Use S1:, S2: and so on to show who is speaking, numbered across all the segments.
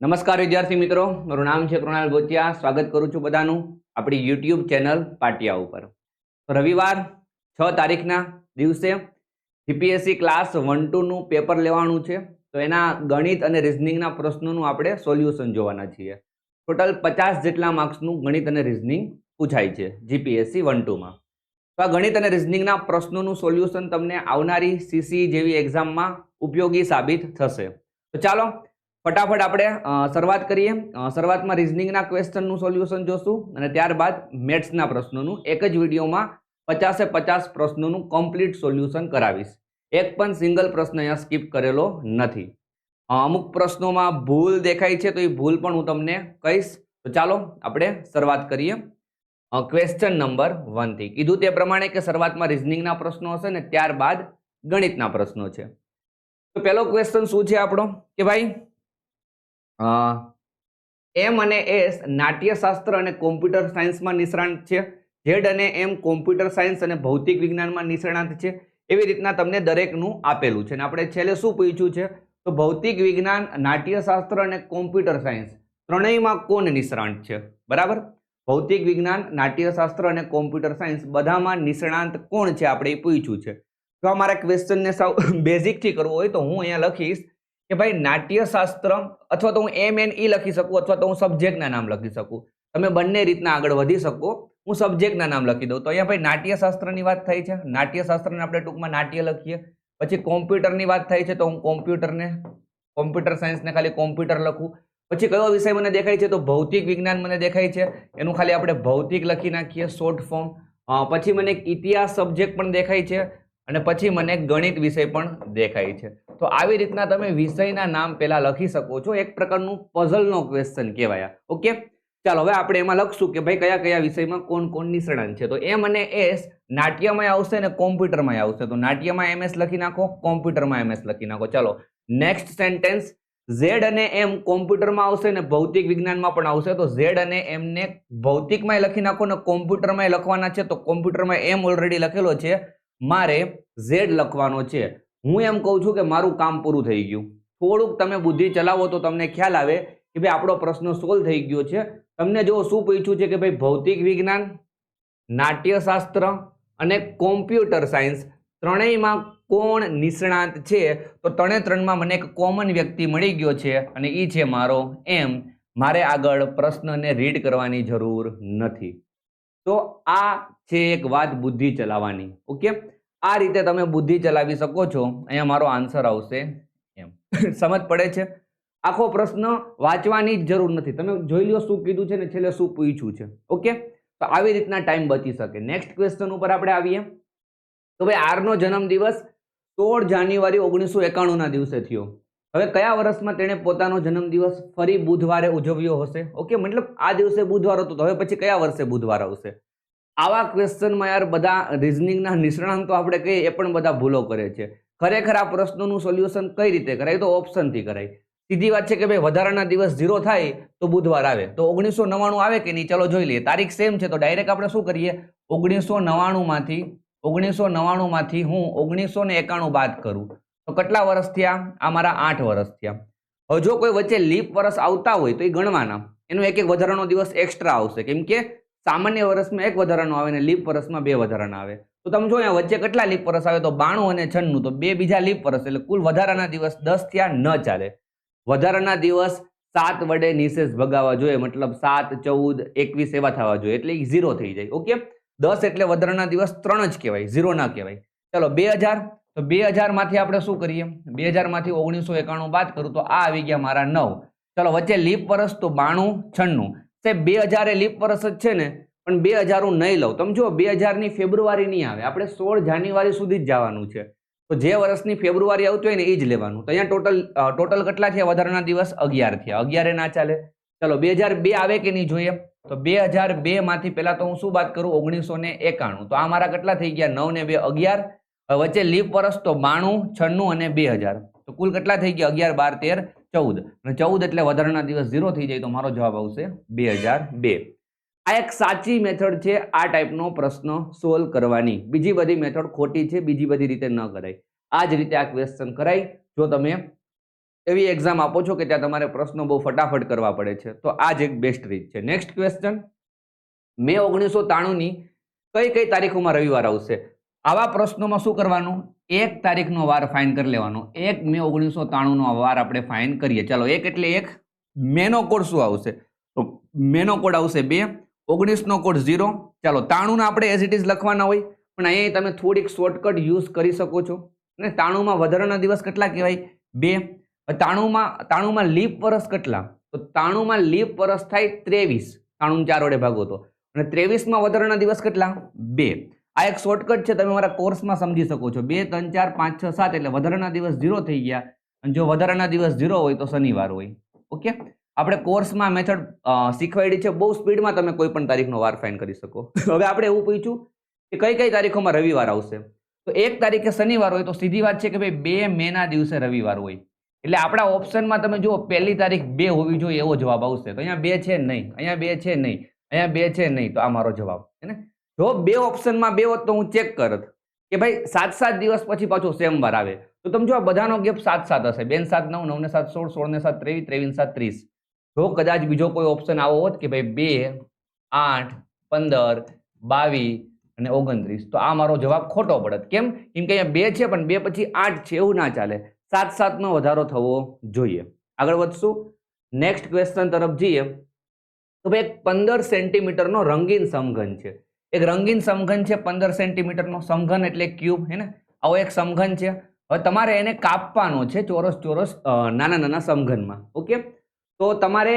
S1: નમસ્કાર વિદ્યાર્થી મિત્રો, મારું નામ છે કૃણાલ બોચિયા. સ્વાગત કરું છું બધાનું આપણી યુટ્યુબ ચેનલ પાટિયા ઉપર. રવિવાર 6 તારીખના દિવસે જીપીએસસી ક્લાસ 1-2 નું પેપર લેવાનું છે. તો એના ગણિત અને રિઝનિંગના પ્રશ્નોનું આપણે સોલ્યુશન જોવાના છીએ. ટોટલ 50 જેટલા માર્ક્સનું ગણિત અને રિઝનિંગ પૂછાય છે જીપીએસસી 1-2 માં. તો આ ગણિત અને રિઝનિંગના પ્રશ્નોનું સોલ્યુશન તમને આવનારી સીસી જેવી એક્ઝામમાં ઉપયોગી સાબિત થશે. તો ચાલો ફટાફટ આપણે શરૂઆત કરીએ. શરૂઆતમાં રિઝનિંગના ક્વેશ્ચનનું સોલ્યુશન જોશું અને ત્યારબાદ મેથ્સના પ્રશ્નોનું એક જ વિડીયોમાં 50-50 પ્રશ્નોનું કમ્પ્લીટ સોલ્યુશન કરાવીશ. એક પણ સિંગલ પ્રશ્ન અહીંયા સ્કીપ કરેલો નથી. અમુક પ્રશ્નોમાં ભૂલ દેખાય છે તો એ ભૂલ પણ હું તમને કહીશ. તો ચાલો આપણે શરૂઆત કરીએ. ક્વેશ્ચન નંબર 1 થી કીધું તે પ્રમાણે કે શરૂઆતમાં રિઝનિંગના પ્રશ્નો હશે ને ત્યારબાદ ગણિતના પ્રશ્નો છે. તો પહેલો ક્વેશ્ચન શું છે આપણો કે ભાઈ એમ અને એસ નાટ્યશાસ્ત્ર અને કોમ્પ્યુટર સાયન્સમાં નિષ્ણાંત છે. ઝેડ અને એમ કોમ્પ્યુટર સાયન્સ અને ભૌતિક વિજ્ઞાનમાં નિષ્ણાંત છે. એવી રીતના તમને દરેકનું આપેલું છે અને આપણે છેલ્લે શું પૂછ્યું છે તો ભૌતિક વિજ્ઞાન, નાટ્યશાસ્ત્ર અને કોમ્પ્યુટર સાયન્સ ત્રણેયમાં કોણ નિષ્ણાંત છે. બરાબર, ભૌતિક વિજ્ઞાન, નાટ્યશાસ્ત્ર અને કોમ્પ્યુટર સાયન્સ બધામાં નિષ્ણાંત કોણ છે આપણે એ પૂછ્યું છે. જો અમારા ક્વેશ્ચનને સાવ બેઝિકથી કરવો હોય તો હું અહીંયા લખીશ કે ભાઈ નાટ્યશાસ્ત્ર, અથવા તો હું MNE લખી શકું અથવા તો હું સબ્જેક્ટના નામ લખી શકું. તમે બંને રીતના આગળ વધી શકો. હું સબ્જેક્ટના નામ લખી દઉં. તો અહીંયા ભાઈ નાટ્યશાસ્ત્રની વાત થઈ છે, નાટ્યશાસ્ત્રને આપણે ટૂંકમાં નાટ્ય લખીએ. પછી કોમ્પ્યુટરની વાત થઈ છે તો હું કોમ્પ્યુટર સાયન્સને ખાલી કોમ્પ્યુટર લખું. પછી કયો વિષય મને દેખાય છે તો ભૌતિક વિજ્ઞાન મને દેખાય છે, એનું ખાલી આપણે ભૌતિક લખી નાખીએ શોર્ટ ફોર્મ. પછી મને એક ઇતિહાસ સબ્જેક્ટ પણ દેખાય છે અને પછી મને ગણિત વિષય પણ દેખાય છે. તો આવી રીતના તમે વિષયના નામ પહેલા લખી શકો છો. એક પ્રકારનું પઝલનો ક્વેશ્ચન કહેવાય. ઓકે, ચાલો હવે આપણે એમાં લખશું કે ભાઈ કયા કયા વિષયમાં કોણ કોણ નિષ્ણાંત છે. તો એમ અને એસ નાટ્યમાં આવશે અને કોમ્પ્યુટરમાં આવશે. તો નાટ્યમાં MS લખી નાખો, કોમ્પ્યુટરમાં MS લખી નાખો. ચાલો નેક્સ્ટ સેન્ટેન્સ, ઝેડ અને એમ કોમ્પ્યુટરમાં આવશે ને ભૌતિક વિજ્ઞાનમાં પણ આવશે. તો ઝેડ અને એમ ને ભૌતિકમાં લખી નાખો ને કોમ્પ્યુટરમાં લખવાના છે. તો કોમ્પ્યુટરમાં એમ ઓલરેડી લખેલો છે, મારે ઝેડ લખવાનો છે. હું એમ કહું છું કે મારું કામ પૂરું થઈ ગયું. થોડુંક તમે બુદ્ધિ ચલાવો તો તમને ખ્યાલ આવે કે ભાઈ આપણો પ્રશ્ન સોલ્વ થઈ ગયો છે. તમને જો શું પૂછ્યું છે કે ભાઈ ભૌતિક વિજ્ઞાન, નાટ્યશાસ્ત્ર અને કોમ્પ્યુટર સાયન્સ ત્રણેયમાં કોણ નિષ્ણાંત છે. તો ત્રણેમાં મને એક કોમન વ્યક્તિ મળી ગયો છે અને એ છે મારો એમ. મારે આગળ પ્રશ્નને રીડ કરવાની જરૂર નથી. તો આ છે એક વાત બુદ્ધિ ચલાવવાની. ઓકે, આ રીતે તમે બુદ્ધિ ચલાવી શકો છો. અહીંયા મારો આન્સર આવશે એમ. સમજ પડે છે? આખો પ્રશ્ન વાંચવાની જ જરૂર નથી. તમે જોઈ લો શું કીધું છે ને છેલ્લે શું પૂછ્યું છે. ઓકે, તો આવી રીતના ટાઈમ બચી શકે. નેક્સ્ટ ક્વેશ્ચન ઉપર આપણે આવીએ. તો ભાઈ આરનો જન્મદિવસ 16 જાન્યુઆરી 1991 ના દિવસે થયો. હવે કયા વર્ષમાં તેણે પોતાનો જન્મદિવસ ફરી બુધવારે ઉજવ્યો હશે? ઓકે, મતલબ આ દિવસે બુધવાર હતો તો હવે પછી કયા વર્ષે બુધવાર આવશે? આવા ક્વેશ્ચનમાં યાર બધા રિઝનિંગના નિષ્ણાંતો આપણે કહીએ એ પણ બધા ભૂલો કરે છે. ખરેખર આ પ્રશ્નોનું સોલ્યુશન કઈ રીતે કરાય? તો ઓપ્શનથી કરાય. સીધી વાત છે કે ભાઈ વધારાના દિવસ 0 થાય તો બુધવાર આવે. તો 1999 આવે કે નહીં? ચલો જોઈ લઈએ. તારીખ સેમ છે તો ડાયરેક્ટ આપણે શું કરીએ? 1999 માંથી હું 1991 બાદ કરું તો કેટલા વર્ષ થયા? આ મારા 8 વર્ષ થયા. હવે જો કોઈ વચ્ચે લીપ વર્ષ આવતા હોય તો એ ગણવાના. એનો એક વધારાનો દિવસ એક્સ્ટ્રા આવશે, કેમ કે સામાન્ય વર્ષમાં 1 વધારાનો આવે ને લીપ વર્ષમાં 2 વધારાના આવે. તો તમે જો અહીંયા વચ્ચે કેટલા લીપ વર્ષ આવે તો 92 અને 96. તો 2 બીજા લીપ વર્ષ એટલે કુલ વધારાના દિવસ 10 થયા. ન ચાલે. વધારાના દિવસ 7 વડે નિશેષ ભગાવવા જોઈએ, મતલબ 7, 14, 21 એવા થવા જોઈએ એટલે 0 થઈ જાય. ઓકે, 10 એટલે વધારાના દિવસ 3 જ કહેવાય, 0 ના કહેવાય. ચલો 2000, તો 2000 માંથી આપણે શું કરીએ? 2000 માંથી 1991 બાદ કરું તો આ આવી ગયા મારા 9. ચલો વચ્ચે લીપ વર્ષ તો 92, 96. સાહેબ 2000 એ લીપ વર્ષ જ છે ને, પણ 2000 હું નહીં લઉં. તમે જુઓ 2000 ની ફેબ્રુઆરી નહીં આવે, આપણે 16 જાન્યુઆરી સુધી જ જવાનું છે. તો જે વર્ષની ફેબ્રુઆરી આવતી હોય ને એ જ લેવાનું. તો અહીંયા ટોટલ કેટલા થયા વધારાના દિવસ? 11 થયા. 11 ના ચાલે. ચલો 2002 આવે કે નહીં જોઈએ. તો 2002 માંથી પહેલા તો હું શું બાદ કરું? 1991. તો આ મારા કેટલા થઈ ગયા? 9 ને 2 11. વચ્ચે લીપ વર્ષ તો 92, 96 અને 2000. તો કુલ કેટલા થઈ ગયા? 11, 12, 13, 14. અને 14 એટલે વધારાના દિવસ 0 થઈ જાય તો મારો જવાબ આવશે 2002. આ એક સાચી મેથડ છે આ ટાઈપનો પ્રશ્ન સોલ્વ કરવાની. બીજી બધી મેથડ ખોટી છે, બીજી બધી રીતે ન કરાય. આ જ રીતે આ ક્વેશ્ચન કરાય જો તમે એવી એક્ઝામ આપો છો કે ત્યાં તમારે પ્રશ્નો બહુ ફટાફટ કરવા પડે છે, તો આ જ એક બેસ્ટ રીત છે. નેક્સ્ટ ક્વેશ્ચન, મે 1993 ની કઈ કઈ તારીખોમાં રવિવાર આવશે? આવા પ્રશ્નોમાં શું કરવાનું? એક તારીખનો વાર ફાઇન કરી લેવાનો. 1 મે 1993 નો વાર આપણે ફાઇન કરીએ. ચાલો 1 એટલે 1, મેનો કોડ શું આવશે? તો મેનો કોડ આવશે 2, 19 નો કોડ 0. ચાલો 93 ના આપણે એઝ ઇટ ઇઝ લખવાના હોય, પણ અહીંયા તમે થોડીક શોર્ટકટ યુઝ કરી શકો છો. અને 93 માં વધારાના દિવસ કેટલા કહેવાય? 2. 93 માં લીપ વર્ષ કેટલા? તો 93 માં લીપ વર્ષ થાય 23. 93 4 વડે ભાગો તો. અને 23 માં વધારાના દિવસ કેટલા? 2. આ એક શોર્ટકટ છે, તમે મારા કોર્સમાં સમજી શકો છો. 2 3 4 5 6 7 એટલે વધારાના દિવસ 0 થઈ ગયા. અને જો વધારાના દિવસ 0 હોય તો શનિવાર હોય. ઓકે, આપણે કોર્સમાં મેથડ શીખવાડી છે. બહુ સ્પીડમાં તમે કોઈ પણ તારીખનો વાર ફાઇન કરી શકો. હવે આપણે એવું પૂછ્યું કે કઈ કઈ તારીખોમાં રવિવાર આવશે? તો 1 તારીખે શનિવાર હોય તો સીધી વાત છે કે ભાઈ 2 મે ના દિવસે રવિવાર હોય. એટલે આપણા ઓપ્શનમાં તમે જુઓ પહેલી તારીખ 2 હોવી જોઈએ એવો જવાબ આવશે. તો અહીંયા 2 છે નહીં, અહીંયા 2 છે નહીં, અહીંયા 2 છે નહીં, તો આ મારો જવાબ છે ને. જો 2 ઓપ્શનમાં 2 હોત તો હું ચેક કરત કે ભાઈ 7 દિવસ પછી પાછો સેમ વાર આવે. તો તમે જો આ બધાનો ગેપ 7 હશે. 2 ને 7 9, 9 ને 7 16, 16 ને 7 23, 23 ને 7 30. જો કદાચ બીજો કોઈ ઓપ્શન આવો હોત કે ભાઈ 2 8 15 22 અને 29, તો આ મારો જવાબ ખોટો પડત. કેમ? કેમ કે અહીંયા 2 છે પણ 2 પછી 8 છે, એવું ના ચાલે. 7 નો વધારો થવો જોઈએ. આગળ વધશું, નેક્સ્ટ ક્વેશ્ચન તરફ જઈએ. તો ભાઈ એક 15 સેન્ટીમીટરનો રંગીન સમઘન છે. એક રંગીન સમઘન છે 15 સેન્ટીમીટરનો. સમઘન એટલે ક્યુબ, હે ને? આવો એક સમઘન છે. હવે તમારે એને કાપવાનો છે ચોરસ નાના નાના સમઘનમાં. ઓકે, તો તમારે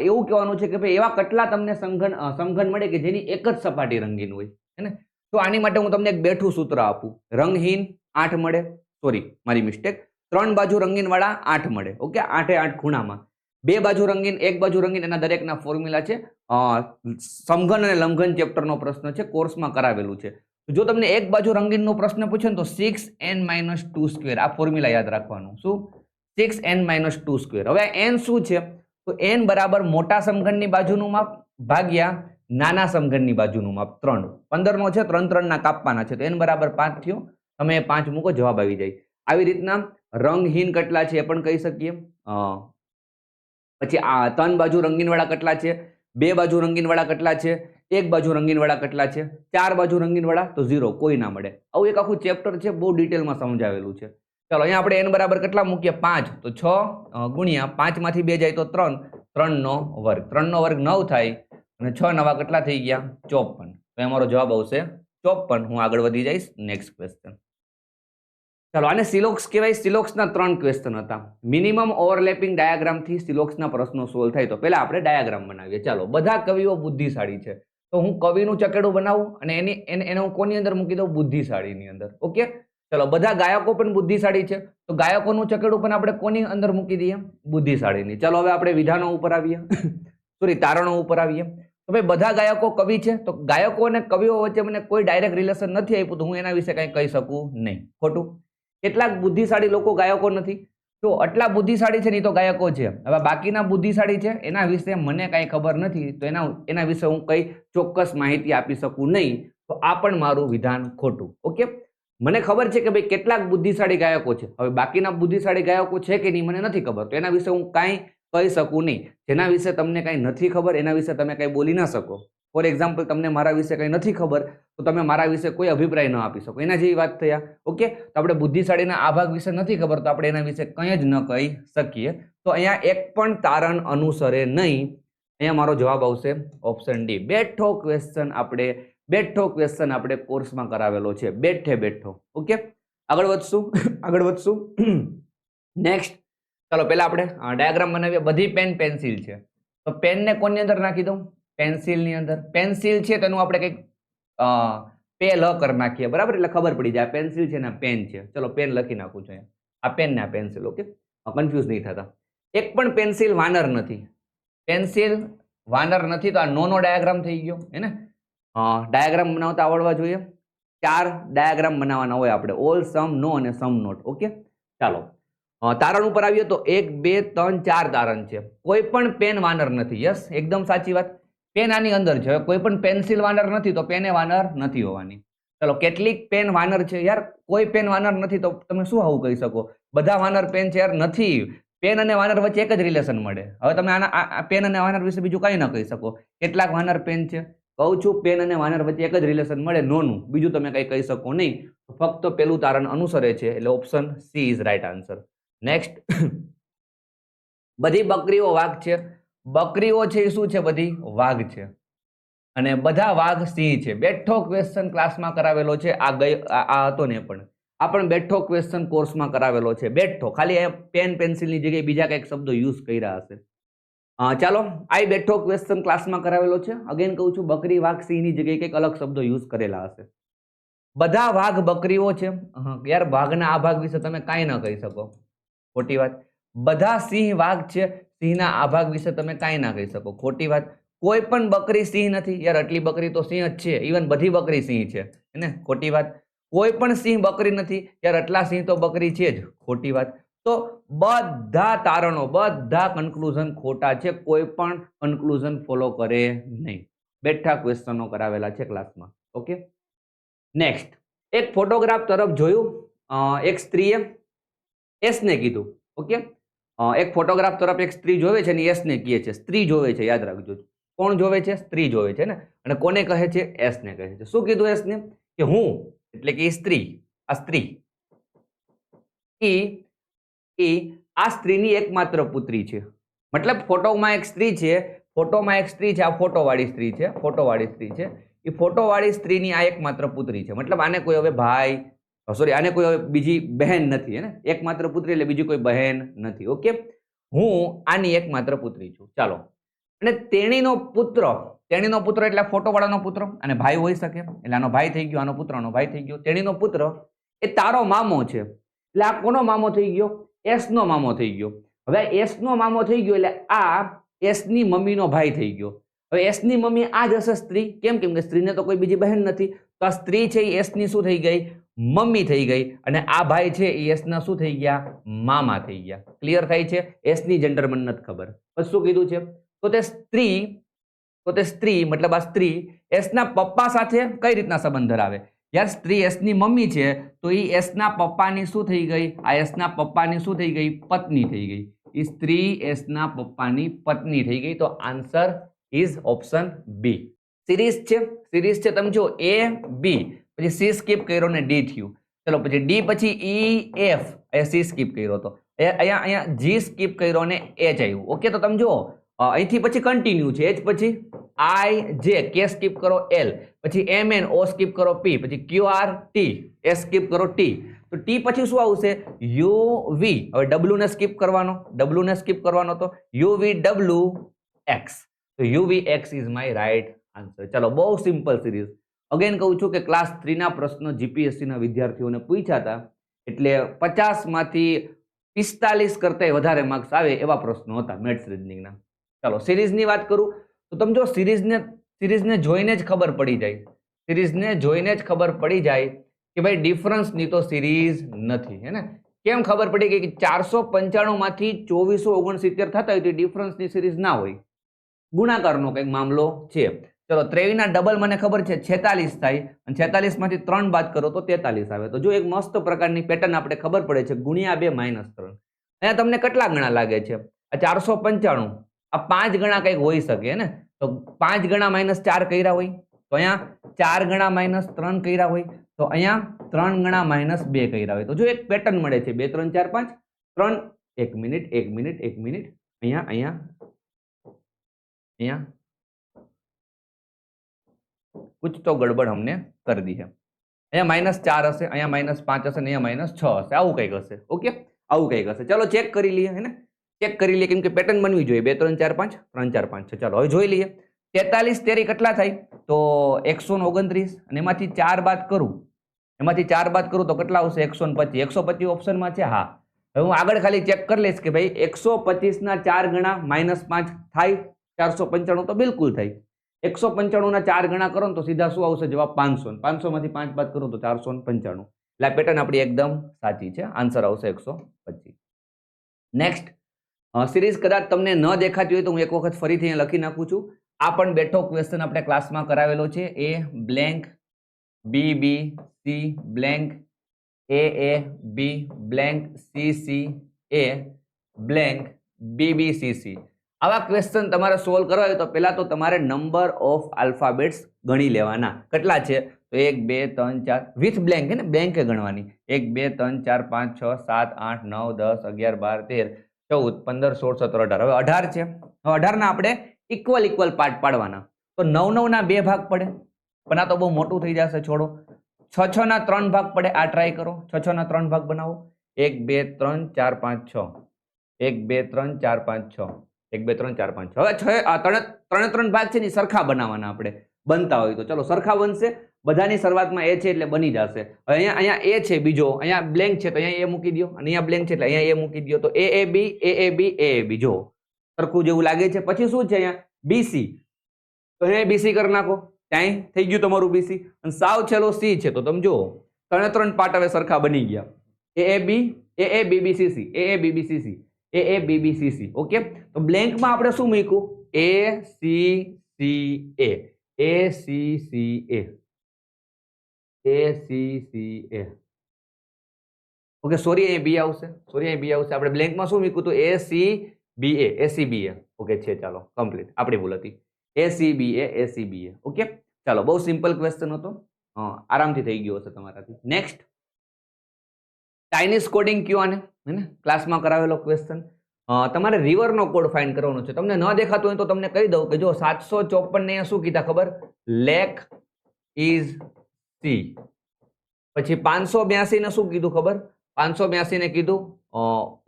S1: એવું કહેવાનું છે કે ભાઈ એવા કેટલા તમને સમઘન મળે કે જેની એક જ સપાટી રંગીન હોય, હે ને? તો આની માટે હું તમને એક બેઠું સૂત્ર આપું. રંગહીન 8 મળે, સોરી મારી મિસ્ટેક, 3 બાજુ રંગીન વાળા 8 મળે. ઓકે, 8 એ 8 ખૂણામાં, 2 બાજુ રંગીન, 1 બાજુ રંગીન, એના દરેકના ફોર્મ્યુલા છે. સમઘન અને લંબઘન ચેપ્ટરનો પ્રશ્ન છે, કોર્સમાં કરાવેલું છે. જો તમને એક બાજુ રંગીનનો પ્રશ્ન પૂછે ને તો 6n-2², આ ફોર્મ્યુલા યાદ રાખવાનું. શું? 6n-2². હવે n શું છે? તો n બરાબર મોટા સમઘનની બાજુનું માપ ભાગ્યા નાના સમઘનની બાજુનું માપ 3. 15 નો છે, 3 3 ના કાપવાના છે, તો n બરાબર 5 થયો. તમે 5 મૂકો, જવાબ આવી જાય. આવી રીતના રંગહીન કેટલા છે એ પણ કહી શકીએ. પછી આ 3 બાજુ રંગીન વાળા કેટલા છે, 2 બાજુ રંગીન વાળા કેટલા છે, 1 બાજુ રંગીન વાળા કેટલા છે, 4 બાજુ રંગીન વાળા તો 0, કોઈ ના મળે. આવું એક આખું ચેપ્ટર છે, બહુ ડિટેલમાં સમજાવેલું છે. ચાલો અહીંયા આપણે n બરાબર કેટલા મૂકીએ? 5, તો 6 ગુણ્યા 5 માંથી 2 જાય તો 3, 3 નો વર્ગ, 3 નો વર્ગ 9 થાય, અને 6 નવા કેટલા થઈ ગયા? 54. તો અમારો જવાબ આવશે 54. હું આગળ વધી જઈશ. Next question. ચાલો, આને સિલોક્સ કહેવાય. સિલોક્સના 3 ક્વેશ્ચન હતા. મિનિમમ ઓવરલેપિંગ ડાયાગ્રામથી સિલોક્સના પ્રશ્નો સોલ્વ થાય. તો પહેલા આપણે ડાયાગ્રામ બનાવીએ. ચાલો, બધા કવિઓ બુદ્ધિશાળી છે, તો હું કવિનું ચકેડું બનાવું અને એને હું કોની અંદર મૂકી દઉં? બુદ્ધિશાળીની અંદર. ઓકે, ચલો, બધા ગાયકો પણ બુદ્ધિશાળી છે, તો ગાયકોનું ચકેડું પણ આપણે કોની અંદર મૂકી દઈએ? બુદ્ધિશાળીની. ચાલો, હવે આપણે વિધાનો ઉપર આવીએ, સોરી તારણો ઉપર આવીએ. તો ભાઈ બધા ગાયકો કવિ છે, તો ગાયકો અને કવિઓ વચ્ચે મને કોઈ ડાયરેક્ટ રિલેશન નથી આપ્યું, તો હું એના વિશે કંઈ કહી શકું નહીં. ખોટું. કેટલાક બુદ્ધિશાળી લોકો ગાયકો નથી, તો આટલા બુદ્ધિશાળી છે ને તો ગાયકો છે. હવે બાકીના બુદ્ધિશાળી છે એના વિશે મને કાંઈ ખબર નથી, તો એના વિશે હું કઈ ચોક્કસ માહિતી આપી શકું નહીં, તો આ પણ મારું વિધાન ખોટું. ઓકે, મને ખબર છે કે ભાઈ કેટલાક બુદ્ધિશાળી ગાયકો છે, હવે બાકીના બુદ્ધિશાળી ગાયકો છે કે નહીં મને નથી ખબર, તો એના વિશે હું કાંઈ કહી શકું નહીં. જેના વિશે તમને કાંઈ નથી ખબર એના વિશે તમે કાંઈ બોલી ના શકો. ફોર એક્ઝામ્પલ, તમને મારા વિશે કંઈ નથી ખબર તો તમે મારા વિશે કોઈ અભિપ્રાય ન આપી શકો, એના જેવી વાત થયા. ઓકે, તો આપણે બુદ્ધિશાળીના આ ભાગ વિશે નથી ખબર, તો આપણે એના વિશે કંઈ જ ન કહી શકીએ. તો અહીંયા એક પણ તારણ અનુસરે નહીં. અહીંયા મારો જવાબ આવશે ઓપ્શન ડી. બેઠો ક્વેશ્ચન આપણે કોર્સમાં કરાવેલો છે, બેઠો. ઓકે, આગળ વધશું. નેક્સ્ટ, ચાલો પહેલા આપણે ડાયાગ્રામ બનાવીએ. બધી પેન્સિલ છે, તો પેનને કોની અંદર નાખી દઉં? પેન્સિલની અંદર. પેન્સિલ છે તેનું આપણે કંઈક પે લ કરી નાખીએ, બરાબર, એટલે ખબર પડી જાય પેન્સિલ છે ને પેન છે. ચલો, પેન લખી નાખું છું અહીંયા, આ પેન ને આ પેન્સિલ. ઓકે, કન્ફ્યુઝ નહીં થતા. એક પણ પેન્સિલ વાનર નથી, તો આ નો ડાયાગ્રામ થઈ ગયો, હે ને? ડાયાગ્રામ બનાવતા આવડવા જોઈએ. 4 ડાયાગ્રામ બનાવવાના હોય આપણે, ઓલ, સમ, નો અને સમ નોટ. ઓકે, ચાલો તારણ ઉપર આવીએ તો 1 2 3 4 તારણ છે. કોઈ પણ પેન વાનર નથી. યસ, એકદમ સાચી વાત. પેન આની અંદર છે. કોઈ પણ પેન્સિલ વાનર નથી તો પેન વાનર નથી હોવાની. ચલો, કેટલીક પેન વાનર છે યાર, કોઈ પેન વાનર નથી તો તમે શું આવું કહી શકો? બધા વાનર પેન છે યાર? નથી. પેન અને વાનર વચ્ચે એક જ રિલેશન મળે. હવે તમે આના પેન અને વાનર વિશે બીજું કંઈ ન કહી શકો. કેટલાક વાનર પેન છે? કહું છું પેન અને વાનર વચ્ચે એક જ રિલેશન મળે, નોનું. બીજું તમે કંઈ કહી શકો નહીં. ફક્ત પેલું તારણ અનુસરે છે, એટલે option she is right answer. Next. બધી બકરીઓ વાઘ છે. બકરીઓ છે એ શું છે? બધી વાઘ છે. અને બધા વાઘ સિંહ છે. બેઠો ક્વેશ્ચન ક્લાસમાં કરાવેલો છે. આ હતો ને પણ આ પણ બેઠો ક્વેશ્ચન કોર્સમાં કરાવેલો છે. બેઠો ખાલી પેન પેન્સિલની જગ્યાએ બીજા કંઈક શબ્દો યુઝ કર્યા હશે. ચાલો, આ બેઠો ક્વેશ્ચન ક્લાસમાં કરાવેલો છે. અગેન કહું છું, બકરી વાઘ સિંહની જગ્યાએ કંઈક અલગ શબ્દો યુઝ કરેલા હશે. બધા વાઘ બકરીઓ છે. યાર, વાઘના આ ભાગ વિશે તમે કાંઈ ન કહી શકો, ખોટી વાત. બધા સિંહ વાઘ છે. સિંહના આ ભાગ વિશે તમે કાંઈ ના કહી શકો, ખોટી વાત. કોઈ પણ બકરી સિંહ નથી. યાર, આટલી બકરી તો સિંહ જ છે. ઇવન બધી બકરી સિંહ છે, ને? ખોટી વાત. કોઈ પણ સિંહ બકરી નથી. યાર, આટલા સિંહ તો બકરી છે જ, ખોટી વાત. તો બધા તારણો, બધા કન્ક્લુઝન ખોટા છે. કોઈ પણ કન્ક્લુઝન ફોલો કરે નહીં. બેઠા ક્વેશ્ચનો કરાવેલા છે ક્લાસમાં. Okay, next. એક ફોટોગ્રાફ તરફ જોયું. એક સ્ત્રીએ એસ ને કીધું. ઓકે, એક ફોટોગ્રાફ તરફ એક સ્ત્રી જોવે છે ને એસ ને કહે છે. સ્ત્રી જોવે છે, યાદ રાખજો. કોણ જોવે છે? સ્ત્રી જોવે છે ને. અને કોને કહે છે? એસ ને કહે છે. શું કીધું એસ ને? કે હું, એટલે કે સ્ત્રી, આ સ્ત્રી આ સ્ત્રીની એકમાત્ર પુત્રી છે. મતલબ ફોટોમાં એક સ્ત્રી છે, ફોટોમાં એક સ્ત્રી છે, આ ફોટોવાળી સ્ત્રી છે, ફોટોવાળી સ્ત્રી છે. એ ફોટોવાળી સ્ત્રીની આ એકમાત્ર પુત્રી છે. મતલબ આને કોઈ હવે ભાઈ, સોરી, આને કોઈ હવે બીજી બહેન નથી, ને? એકમાત્ર પુત્રી એટલે બીજી કોઈ બહેન નથી. ઓકે, હું આની એકમાત્ર પુત્રી છું. ચાલો. અને તેણીનો પુત્ર એટલે ફોટોવાળાનો પુત્ર, અને ભાઈ હોઈ શકે, એટલે આનો ભાઈ થઈ ગયો, આનો પુત્રનો ભાઈ થઈ ગયો. તેણીનો પુત્ર એ તારો મામો છે. એટલે આ કોનો મામો થઈ ગયો? એસ નો મામો થઈ ગયો. હવે એસ નો મામો થઈ ગયો એટલે આ એસ ની મમ્મીનો ભાઈ થઈ ગયો. હવે એસ ની મમ્મી આ જ હશે સ્ત્રી. કેમ? કેમ કે સ્ત્રીને તો કોઈ બીજી બહેન નથી. તો આ સ્ત્રી છે એ એસ ની શું થઈ ગઈ? મમ્મી થઈ ગઈ. અને આ ભાઈ છે એ એસ ના શું થઈ ગયા? મામા થઈ ગયા. ક્લિયર થાય છે? એસ ની જેન્ડર મને નથી ખબર. પછી શું કીધું છે? તો તે સ્ત્રી મતલબ આ સ્ત્રી એસ ના પપ્પા સાથે કઈ રીતના સંબંધ ધરાવે? યાર, સ્ત્રી એસ ની મમ્મી છે, તો એ એસ ના પપ્પાની શું થઈ ગઈ? આ એસ ના પપ્પાની શું થઈ ગઈ? પત્ની થઈ ગઈ. એ સ્ત્રી એસ ના પપ્પાની પત્ની થઈ ગઈ. તો answer is option B. Series છે તમે જો એ બી, પછી સી સ્કીપ કર્યો ને ડી થયું. ચલો, પછી ડી પછી ઈ એફ, અહીંયા સી સ્કીપ કર્યો હતો, અહીંયા જી સ્કીપ કર્યો ને એચ આવ્યું. ઓકે, તો તમે જુઓ અહીંથી પછી કન્ટિન્યુ છે. એચ પછી આઈ જે, કે સ્કીપ કરો એલ, પછી એમ એન, ઓ સ્કીપ કરો પી, પછી Q R T, S skip કરો ટી. તો ટી પછી શું આવશે? U V. હવે ડબલ્યુ ને સ્કીપ કરવાનો, તો યુ વી ડબલ્યુ એક્સ. તો U V X is my right answer. ચલો, બહુ સિમ્પલ સિરીઝ. અગેન કહું છું કે ક્લાસ 3 ના પ્રશ્નો જીપીએસસી ના વિદ્યાર્થીઓને પૂછ્યા હતા, એટલે 50 માંથી 45 કરતા વધારે માર્ક્સ આવે એવા પ્રશ્નો હતા મેથ્સ રીઝનિંગના. ચાલો, સિરીઝની વાત કરું તો તમે જો સિરીઝને જોઈને જ ખબર પડી જાય કે ભાઈ ડિફરન્સની તો સિરીઝ નથી, હે ને? કેમ ખબર પડી ગઈ? કે 495 માંથી 2469 થતા હોય તો ડિફરન્સની સિરીઝ ના હોય, ગુણાકારનો કંઈક મામલો છે. ચલો, 23 ના ડબલ મને ખબર છે 46 થાય, અને 46 માંથી 3 બાદ કરો તો 43 આવે. તો જો એક મસ્ત પ્રકારની પેટર્ન આપણે ખબર પડે છે, ગુણ્યા 2 માઇનસ 3. અહીંયા તમને કેટલા ગણા લાગે છે? આ 495, આ 5 ગણા કંઈક હોઈ શકે, ને? તો 5 ગણા માઇનસ 4 કર્યા હોય, તો અહીંયા 4 ગણા માઇનસ 3 કર્યા હોય, તો અહીંયા 3 ગણા માઇનસ 2 કર્યા હોય. તો જો એક પેટર્ન મળે છે, 2 3 4 5 3. એક મિનિટ, અહીંયા कुछ तो गड़बड़ हमने कर दी है. અહીંયા -4 હશે, અહીંયા -5 હશે, અહીંયા -6 હશે. આવું કંઈક હશે. ઓકે, આવું કંઈક હશે. ચલો, ચેક કરી લઈએ, હે ને? ચેક કરી લઈએ, કેમ કે પેટર્ન બનવી જોઈએ. 2 3 4 5 3 4 5 6. ચાલો, હવે જોઈ લઈએ. 43 તેરી કેટલા થાય? તો 129. અને એમાંથી 4 બાદ કરું તો કેટલા આવશે? 125. 125 ઓપ્શનમાં છે? હા. હવે હું આગળ ખાલી ચેક કરી લઈશ કે ભાઈ 125 ના 4 ગણા -5 થાય 495? તો બિલકુલ થાય. 195 ના 4 ગણા કરો તો સીધા શું આવશે જવાબ? 500. 500 માંથી 5 બાદ કરું તો 495. એટલે આ પેટર્ન આપણી એકદમ સાચી છે. આન્સર આવશે 125. નેક્સ્ટ, સિરીઝ કદાચ તમને ન દેખાતી હોય તો હું એક વખત ફરીથી અહીંયા લખી નાખું છું. આ પણ બેઠો ક્વેશ્ચન આપણે ક્લાસમાં કરાવેલો છે. એ બ્લેન્ક, બી બી, સી બ્લેન્ક, એ બી બ્લેન્ક, સી એ, બ્લેન્ક BBCC. આવા ક્વેશ્ચન તમારે સોલ્વ કરવા હોય તો પહેલા તો તમારે નંબર ઓફ આલ્ફાબેટ્સ ગણી લેવાના. કેટલા છે? તો 1 2 3 4 વિથ બ્લેન્ક, ને બ્લેન્ક ગણવાની. 1 2 3 4 5 6 7 8 9 10 11 12 13 14 15 16 17 18. હવે 18 છે. હવે 18 ના આપણે ઇક્વલ પાર્ટ પાડવાના. તો 9 9 ના 2 ભાગ પડે, પણ આ તો બહુ મોટું થઈ જશે, છોડો. 6 6 ના 3 ભાગ પડે, આ ટ્રાય કરો. 6 6 ના 3 ભાગ બનાવો. 1 2 3 4 5 6. 1 2 3 4 5 6. 1 2 3 4 5 6. હવે ત્રણ ભાગ છે ને સરખા બનાવવાના. આપણે બનતા હોય તો ચલો સરખા બનશે. બધાની શરૂઆતમાં એ છે એટલે બની જશે. હવે અહીંયા એ છે બીજો, અહીંયા બ્લેન્ક છે તો અહીંયા એ મૂકી દો, અને અહીંયા બ્લેન્ક છે એટલે અહીંયા એ મૂકી દો. તો AAB જો સરખું જેવું લાગે છે. પછી શું છે અહીંયા BC, તો અહીંયા BC કરી નાખો. ત્યાં થઈ ગયું તમારું BC. અને સાવ છેલ્લો C છે તો તમે જુઓ ત્રણ પાર્ટ હવે સરખા બની ગયા. AABBCC. ઓકે, તો બ્લેન્કમાં આપણે શું મૂક્યું? ACCA. ઓકે, સોરી અહીંયા B આવશે. આપણે બ્લેન્કમાં શું મૂક્યું? તો ACBA. ઓકે છે, ચાલો કમ્પ્લીટ. આપણી ભૂલ હતી. ACBA. ઓકે, ચાલો બહુ સિમ્પલ ક્વેશ્ચન હતો, આરામથી થઈ ગયો હશે તમારાથી. નેક્સ્ટ, ચાઇનીઝ કોડિંગ કયો આને, હે ને, ક્લાસમાં કરાવેલો ક્વેશ્ચન. તમારે રિવરનો કોડ ફાઇન્ડ કરવાનો છે. તમને ન દેખાતું હોય તો તમને કહી દઉં કે જો 754 ને શું કીધા ખબર? Lake is C. પછી 582 ને શું કીધું ખબર? 582 ને કીધું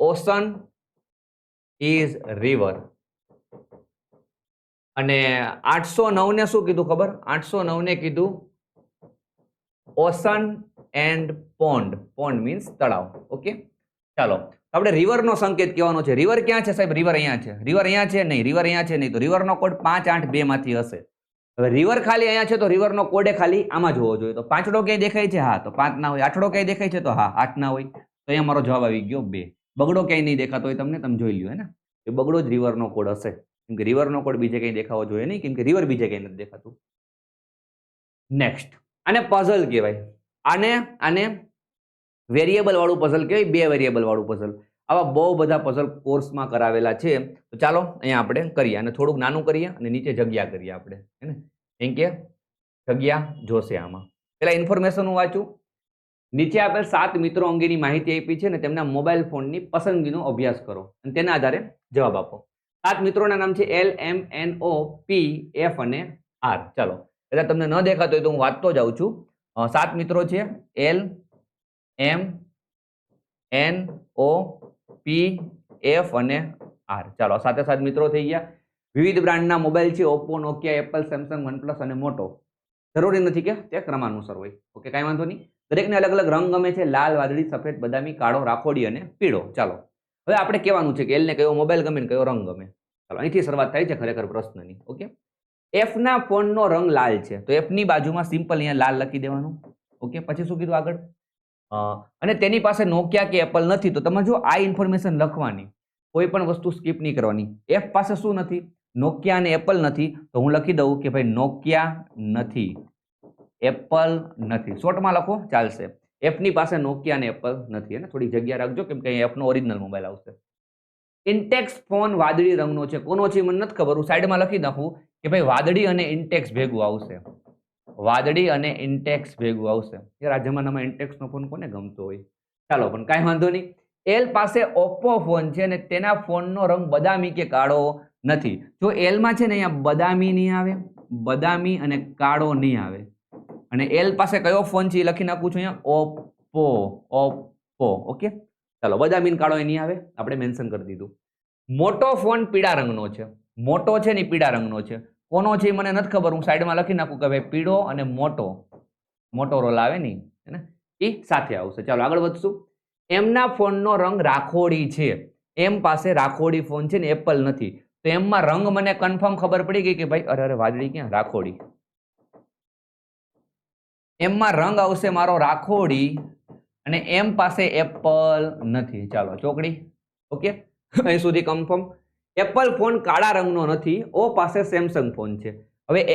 S1: ઓશન ઇઝ રિવર. અને 809 ને શું કીધું ખબર? 809 ને કીધું ocean and pond. Pond means તળાવ. ઓકે, ચાલો આપણે રિવરનો સંકેત કહેવાનો છે. રિવર ક્યાં છે સાહેબ? રિવર અહીંયા છે. રિવર અહીંયા છે નહીં, રિવર અહીંયા છે નહીં, તો રિવરનો કોડ 582 માંથી હશે. હવે રિવર ખાલી અહીંયા છે તો રિવરનો કોડ ખાલી આમાં જ હોવો જોઈએ. તો પાંચડો ક્યાંય દેખાય છે? હા, તો 5 ના હોય. આઠડો ક્યાંય દેખાય છે? તો હા, 8 ના હોય. તો અહીંયા મારો જવાબ આવી ગયો 2. બગડો ક્યાંય નહીં દેખાતો હોય તમને, તમે જોઈ લ્યો, હે ને, એ બગડો જ રિવરનો કોડ હશે. કેમ કે રિવરનો કોડ બીજે કંઈ દેખાવો જોઈએ નહીં, કેમ કે રિવર બીજે કંઈ નથી દેખાતું. નેક્સ્ટ, આને પઝલ કહેવાય. આને વેરિયેબલ વાળું પઝલ કહેવાય, 2 વેરિયેબલ વાળું પઝલ. આવા બહુ બધા પઝલ કોર્સમાં કરાવેલા છે. તો ચાલો અહીંયા આપણે કરીએ, અને થોડુંક નાનું કરીએ અને નીચે જગ્યા કરીએ આપણે, હે ને. એમ કે જગ્યા જોશે આમાં. પેલા ઇન્ફોર્મેશન હું વાંચું. નીચે આપેલ 7 મિત્રો અંગેની માહિતી આપી છે ને તેમના મોબાઈલ ફોનની પસંદગીનો અભ્યાસ કરો અને તેના આધારે જવાબ આપો. 7 મિત્રોના નામ છે L, M, N, O, P, F અને R. ચાલો એટલે તમને ન દેખાતો હોય તો હું વાંચતો જાઉં છું. 7 મિત્રો છે L, M, N, O, P, F અને R. ચાલો સાથે 7 મિત્રો થઈ ગયા. વિવિધ બ્રાન્ડના મોબાઈલ છે, Oppo, Nokia, Apple, Samsung, OnePlus અને મોટો. જરૂરી નથી કે તે ક્રમાનુસાર હોય. ઓકે, કાંઈ વાંધો નહીં. દરેકને અલગ અલગ રંગ ગમે છે, લાલ, વાદળી, સફેદ, બદામી, કાળો, રાખોડી અને પીળો. ચાલો હવે આપણે કહેવાનું છે કે એલને કયો મોબાઈલ ગમે ને કયો રંગ ગમે. ચાલો અહીંથી શરૂઆત થાય છે ખરેખર પ્રશ્નની. ઓકે, એફના ફોનનો રંગ લાલ છે તો એફની બાજુમાં સિમ્પલ અહીંયા લાલ લખી દેવાનું. ઓકે, પછી શું કીધું આગળ? અને તેની પાસે નોકિયા કે એપલ નથી તો તમે જો આ ઇન્ફોર્મેશન લખવાની, કોઈ પણ વસ્તુ સ્કીપ નહીં કરવાની. એફ પાસે શું નથી? નોકિયા અને એપલ નથી, તો હું લખી દઉં કે ભાઈ નોકિયા નથી, એપલ નથી. શોર્ટમાં લખો ચાલશે. એફની પાસે નોકિયા અને એપલ નથી, અને થોડી જગ્યા રાખજો કેમ કે એફનો ઓરિજિનલ મોબાઈલ આવશે. ઇન્ટેક્સ ફોન વાદળી રંગનો છે. કોનો છે મને નથી ખબર, હું સાઈડમાં લખી નાખું કે ભાઈ વાદળી અને ઇન્ટેક્સ ભેગું આવશે. વાદળી અને ઇન્ટેક્સ ભેગું આવશે. યાર આ જમાનામાં ઇન્ટેક્સનો ફોન કોને ગમતો હોય? ચાલો પણ કાંઈ વાંધો નહીં. એલ પાસે ઓપ્પો ફોન છે અને તેના ફોનનો રંગ બદામી કે કાળો નથી. જો એલમાં છે ને અહીંયા બદામી નહીં આવે, બદામી અને કાળો નહીં આવે. અને એલ પાસે કયો ફોન છે એ લખી નાખું છું અહીંયા, ઓપ્પો. ઓકે, ચાલો બદામી કાળો એ નહીં આવે, આપણે મેન્શન કરી દીધું. મોટો ફોન પીળા રંગનો છે. મોટો છે ને પીળા રંગનો છે. કોનો છે મને નથી ખબર, હું સાઈડમાં લખી નાખું કે ભાઈ પીળો અને મોટોરોલા આવે ને એ સાથે આવશે. ચાલો આગળ વધશું. એમના ફોનનો રંગ રાખોડી છે. એમ પાસે રાખોડી ફોન છે ને એપલ નથી, તો એમમાં રંગ મને કન્ફર્મ ખબર પડી ગઈ કે ભાઈ અરે વાદળી ક્યાં, રાખોડી. એમમાં રંગ આવશે મારો રાખોડી અને એમ પાસે એપલ નથી. ચાલો ચોકડી. ઓકે, અહીં સુધી કન્ફર્મ. એપલ ફોન કાળા રંગનો નથી, ઓ પાસે સેમસંગ ફોન છે. હવે એ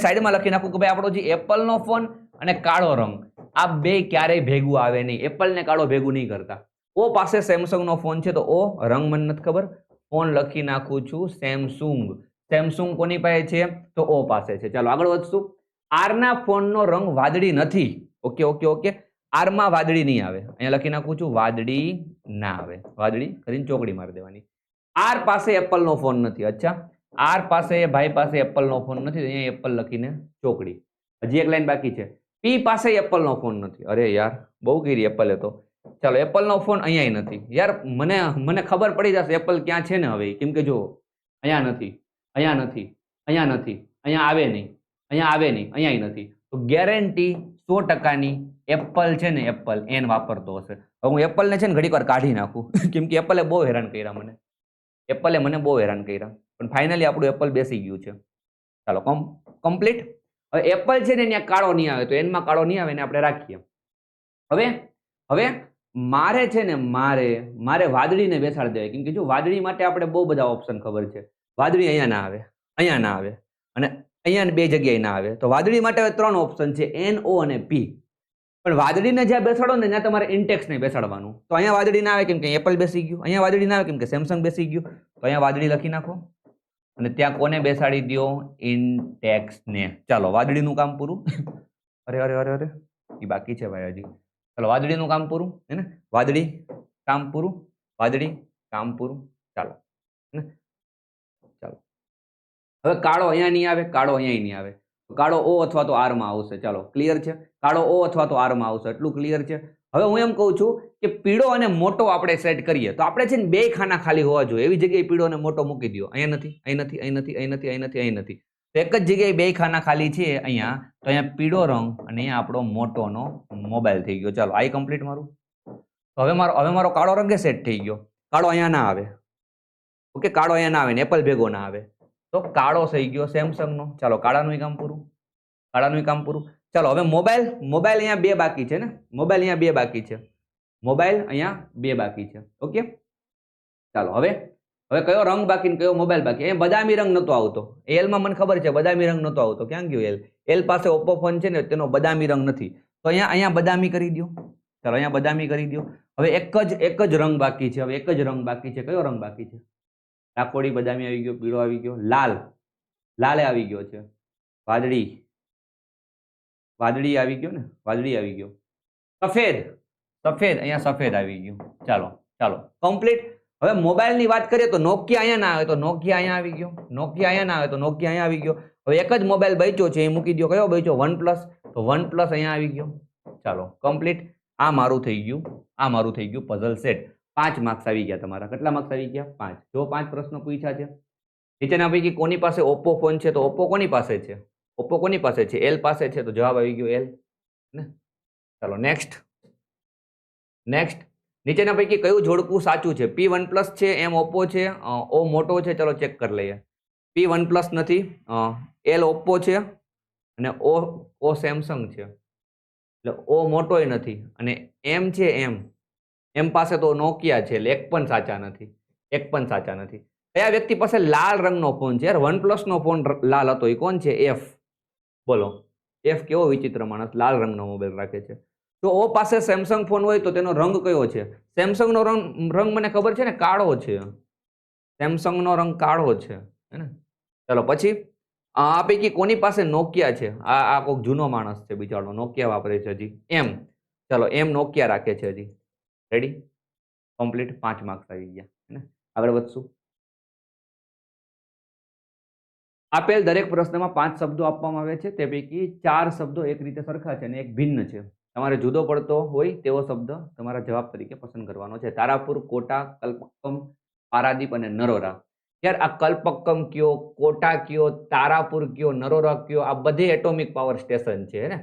S1: સાઈડમાં લખી નાખું કે ભાઈ આપણો જે એપલનો ફોન અને કાળો રંગ આ બે ક્યારેય ભેગું આવે નહીં. એપલ ને કાળો ભેગું નહીં કરતા. ઓ પાસે સેમસંગ નો ફોન છે તો ઓ રંગ મને નથી ખબર, ફોન લખી નાખું છું સેમસંગ. સેમસંગ કોની પાસે છે તો ઓ પાસે છે. ચાલો આગળ વધશું. આર ના ફોન નો રંગ વાદળી નથી. ઓકે ઓકે ઓકે, આર માં વાદળી નહીં આવે. અહીંયા લખી નાખું છું વાદળી ના આવે. વાદળી કરીને ચોકડી મારી દેવાની. આર પાસે એપલ નો ફોન નથી. અચ્છા, આર પાસે ભાઈ પાસે એપલ નો ફોન નથી, અહીંયા એપલ લખીને ચોકડી. હજી એક લાઈન બાકી છે. પી પાસે એપલ નો ફોન નથી. અરે યાર બહુ ગીરી એપલ તો. ચાલો એપલ નો ફોન અહીંયા નથી. યાર મને ખબર પડી જશે એપલ ક્યાં છે ને હવે, કેમ કે જો અહીંયા નથી, અહીંયા નથી, અહીંયા નથી, અહીંયા આવે નહીં, અહીંયા આવે નહીં, અહીંયા નથી. તો ગેરંટી 100%ની એપલ છે ને, એપલ એન વાપરતો હશે. હવે હું એપલ ને છે ને ઘડીક વાર કાઢી નાખું કેમ કે એપલે બહુ હેરાન કર્યા મને. એપલે મને બહુ હેરાન કર્યા, પણ ફાઇનલી આપણું એપલ બેસી ગયું છે. ચાલો કમ્પ્લીટ. હવે એપલ છે ને ત્યાં કાળો નહીં આવે, તો એનમાં કાળો નહીં આવે ને આપણે રાખીએ. હવે મારે છે ને મારે વાદળીને બેસાડી દેવાય, કેમ કે જો વાદળી માટે આપણે બહુ બધા ઓપ્શન ખબર છે. વાદળી અહીંયા ના આવે, અહીંયા ના આવે, અને અહીંયા બે જગ્યાએ ના આવે. તો વાદળી માટે હવે 3 ઓપ્શન છે, એન, ઓ અને પી. પણ વાદળીને જ્યાં બેસાડો ને ત્યાં તમારે ઇન્ટેક્સને બેસાડવાનું. તો અહીંયા વાદળી ના આવે કેમ કે એપલ બેસી ગયું, અહીંયા વાદળી ના આવે કેમ કે સેમસંગ બેસી ગયું. તો અહીંયા વાદળી લખી નાખો અને ત્યાં કોને બેસાડી દો? ઇન્ટેક્સને. ચાલો વાદળીનું કામ પૂરું. અરે અરે અરે અરે એ બાકી છે ભાઈ હજી. ચાલો વાદળીનું કામ પૂરું, હે ને? વાદળી કામ પૂરું, વાદળી કામ પૂરું. ચાલો ચાલો હવે કાળો અહીંયા નહીં આવે, કાળો અહીંયા નહીં આવે. કાળો ઓ અથવા તો આર માં આવશે. ચાલો ક્લિયર છે, કાળો ઓ અથવા તો આર માં આવશે, એટલું ક્લિયર છે. હવે હું એમ કહું છું કે પીળો અને મોટો આપણે સેટ કરીએ તો આપણે છે ને 2 ખાના ખાલી હોવા જોઈએ. એવી જગ્યાએ પીળો અને મોટો મૂકી દો. અહીંયા નથી, અહીં નથી, અહીં નથી, અહીં નથી, અહીં નથી, અહીં નથી. તો એક જ જગ્યાએ 2 ખાના ખાલી છે અહીંયા. તો અહીંયા પીળો રંગ અને અહીંયા આપણો મોટોનો મોબાઈલ થઈ ગયો. ચાલો આ કમ્પ્લીટ મારું. હવે મારો કાળો રંગ સેટ થઈ ગયો. કાળો અહીંયા ના આવે. ઓકે, કાળો અહીંયા ના આવે ને એપલ ભેગો ના આવે. તો કાળો થઈ ગયો સેમસંગ નો. ચાલો કાળાનું કામ પૂરું, કાળાનું કામ પૂરું. ચાલો હવે મોબાઈલ અહીંયા 2 બાકી છે ને, મોબાઈલ અહીંયા 2 બાકી છે, મોબાઈલ અહીંયા 2 બાકી છે. ઓકે ચાલો હવે કયો રંગ બાકી ને કયો મોબાઈલ બાકી? એ બદામી રંગ નતો આવતો. એલ માં મને ખબર છે બદામી રંગ નતો આવતો. ક્યાં ગયો એલ? એલ પાસે ઓપ્પો ફોન છે ને તેનો બદામી રંગ નથી. તો અહીંયા બદામી કરી દો. ચાલો અહીંયા બદામી કરી દો. હવે એક જ રંગ બાકી છે. હવે એક જ રંગ બાકી છે. કયો રંગ બાકી છે? રાખોડી બદામી આવી ગયો, પીળો આવી ગયો, લાલે આવી ગયો છે, વાદળી આવી ગયો ને, વાદળી આવી ગયો, સફેદ અહીંયા સફેદ આવી ગયું. ચાલો કમ્પ્લીટ. હવે મોબાઈલ ની વાત કરીએ તો નોકિયા અહીંયા ના આવે તો નોકિયા અહીંયા આવી ગયો, નોકિયા અહીંયા ના આવે તો નોકિયા અહીંયા આવી ગયો. હવે એક જ મોબાઈલ બચ્યો છે એ મૂકી દો. કયો બચ્યો? OnePlus. તો OnePlus અહીંયા આવી ગયો. ચાલો કમ્પ્લીટ. આ મારું થઈ ગયું પઝલ સેટ. 5 માર્ક્સ આવી ગયા તમારા. કેટલા માર્ક્સ આવી ગયા? 5. જો 5 પ્રશ્નો પૂછ્યા છે. નીચેના પૈકી કોની પાસે ઓપ્પો ફોન છે? તો ઓપ્પો કોની પાસે છે? ઓપ્પો કોની પાસે છે? એલ પાસે છે. તો જવાબ આવી ગયો એલ ને. ચાલો નેક્સ્ટ. નીચેના પૈકી કયું જોડકું સાચું છે? પી OnePlus છે, એમ ઓપ્પો છે, ઓ મોટો છે. ચલો ચેક કરી લઈએ. પી OnePlus નથી, એલ ઓપ્પો છે અને ઓ સેમસંગ છે. એટલે ઓ મોટોય નથી અને એમ છે એમ પાસે તો નોકિયા છે. એટલે એક પણ સાચા નથી. કયા વ્યક્તિ પાસે લાલ રંગનો ફોન છે? યાર OnePlus નો ફોન લાલ હતો. એ કોણ છે? એફ. બોલો એફ કેવો વિચિત્ર માણસ, લાલ રંગનો મોબાઈલ રાખે છે. તો ઓ પાસે સેમસંગ ફોન હોય તો તેનો રંગ કયો છે? સેમસંગ નો રંગ મને ખબર છે ને, કાળો છે. સેમસંગ નો રંગ કાળો છે, હે ને. ચાલો પછી આ પૈકી કોની પાસે નોકિયા છે? આ કોઈક જૂનો માણસ છે બિચારો, નોકિયા વાપરે છે હજી. એમ. ચાલો એમ નોકિયા રાખે છે હજી. Ready complete. 5 માર્ક્સ આવી ગયા, હે ને. આગળ વધશું. આપેલ દરેક પ્રશ્નમાં 5 શબ્દો આપવામાં આવે છે. તે પૈકી 4 શબ્દો એક રીતે સરખા છે અને એક ભિન્ન છે. તમારે જુદો પડતો હોય તેવો શબ્દ તમારા જવાબ તરીકે પસંદ કરવાનો છે. તારાપુર, કોટા, કલ્પક્કમ, પારાદીપ અને નરોરા. યાર આ કલ્પક્કમ કયો, કોટા કયો, તારાપુર કયો, નરોરા કયો, આ બધી એટોમિક પાવર સ્ટેશન છે ને.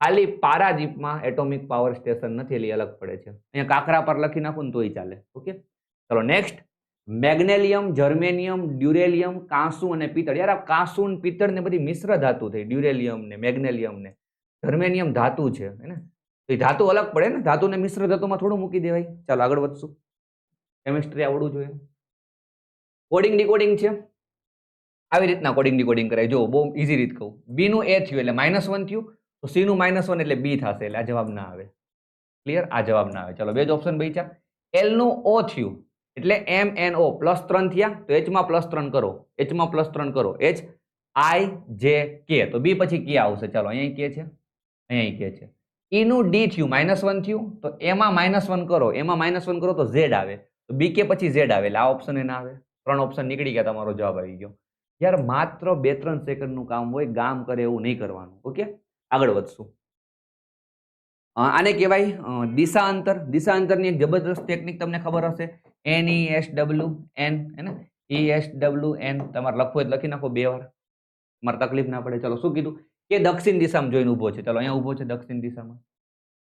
S1: ખાલી પારાદીપમાં એટોમિક પાવર સ્ટેશન નથી, એટલે અલગ પડે છે. અહીંયા કાકરા પર લખી નાખું ને તોય ચાલે. ઓકે ચલો નેક્સ્ટ. મેગ્નેલિયમ, જર્મેનિયમ, ડ્યુરેલિયમ, કાંસુ અને પિત્તળ. યાર આ કાંસુ અને પિત્તળ ને બધી મિશ્ર ધાતુ થઈ. ડ્યુરેલિયમ ને મેગ્નેલિયમ ને જર્મેનિયમ ધાતુ છે, હે ને. તો એ ધાતુ અલગ પડે ને, ધાતુને મિશ્ર ધાતુમાં થોડું મૂકી દેવાય. ચાલો આગળ વધશું. કેમિસ્ટ્રી આવડવું જોઈએ. કોડિંગ ડીકોડિંગ છે. આવી રીતના કોડિંગ ડીકોડિંગ કરાય. જો બહુ ઈઝી રીત કહું. બી નું એ થયું એટલે -1 થયું, તો સી નું -1 એટલે બી થશે. એટલે આ જવાબ ના આવે. ક્લિયર? આ જવાબ ના આવે. ચલો બે જ ઓપ્શન બચ્યા. એલ નું ઓ થયું એટલે MNO +3 થયા તો H માં +3 કરો, H માં +3 કરો, HIJK તો B પછી K આવશે. ચાલો અહીંયા K છે, અહીંયા K છે. E નું D થયું -1 થયું તો A માં -1 કરો, A માં -1 કરો તો Z આવે તો BK પછી Z આવે એટલે આ ઓપ્શન એ ના આવે. 3 ઓપ્શન નીકળી ગયા, તમારો જવાબ આવી ગયો. યાર માત્ર 2-3 સેકન્ડનું કામ હોય, ગામ કરે એવું નહીં કરવાનું. ઓકે, આગળ વધશું. આને કહેવાય દિશા અંતર. દિશા અંતરની એક જબરદસ્ત ટેકનિક તમને ખબર હશે, NESWN હે ને, ESWN તમારે લખવું હોય લખી નાખો 2 વાર, તમારે તકલીફ ના પડે. ચલો શું કીધું કે દક્ષિણ દિશામાં જોઈને ઊભો છે. ચલો અહીંયા ઊભો છે દક્ષિણ દિશામાં.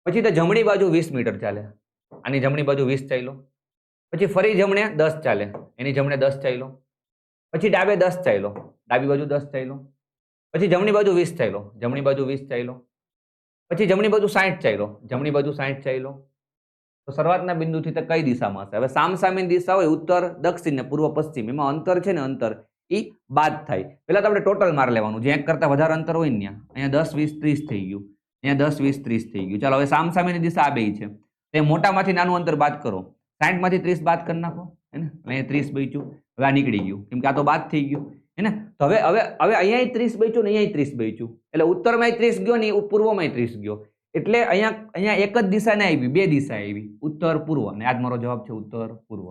S1: પછી તે જમણી બાજુ 20 મીટર ચાલે, આની જમણી બાજુ 20 ચાલ્યો. પછી ફરી જમણે 10 ચાલે, એની જમણે 10 ચાલ્યો. પછી ડાબે 10 ચાલ્યો, ડાબી બાજુ 10 ચાલ્યો. પછી જમણી બાજુ 20 ચાલ્યો, જમણી બાજુ 20 ચાલ્યો. પછી જમણી બાજુ 60 ચાલ્યો, જમણી બાજુ 60 ચાલ્યો. તો શરૂઆતના બિંદુથી તે કઈ દિશામાં હશે? હવે સામસામેની દિશા હોય ઉત્તર દક્ષિણ ને પૂર્વ પશ્ચિમ, એમાં અંતર છે ને અંતર એ બાદ થાય. પહેલા તો આપણે ટોટલ માર લેવાનું, જે એક કરતા વધારે અંતર હોય ને અહીંયા 10 20 30 થઈ ગયું, અહીંયા 10 20 30 થઈ ગયું. ચાલો હવે સામસામેની દિશા આ બે છે, તે મોટામાંથી નાનું અંતર બાદ કરો. 60 માંથી 30 બાદ કરી નાખો, હે ને, અહીંયા 30 બચ્યું. હવે આ નીકળી ગયું કેમ કે આ તો બાદ થઈ ગયું, હે ને. તો હવે હવે હવે અહીંયા 30 બચ્યું ને અહીંયા 30 બચ્યું, એટલે ઉત્તરમાં 30 ગયો ને પૂર્વમાં 30 ગયો. એટલે અહીંયા એક જ દિશા ને આવી, બે દિશા આવી, ઉત્તર પૂર્વ. અને આજ મારો જવાબ છે ઉત્તર પૂર્વ,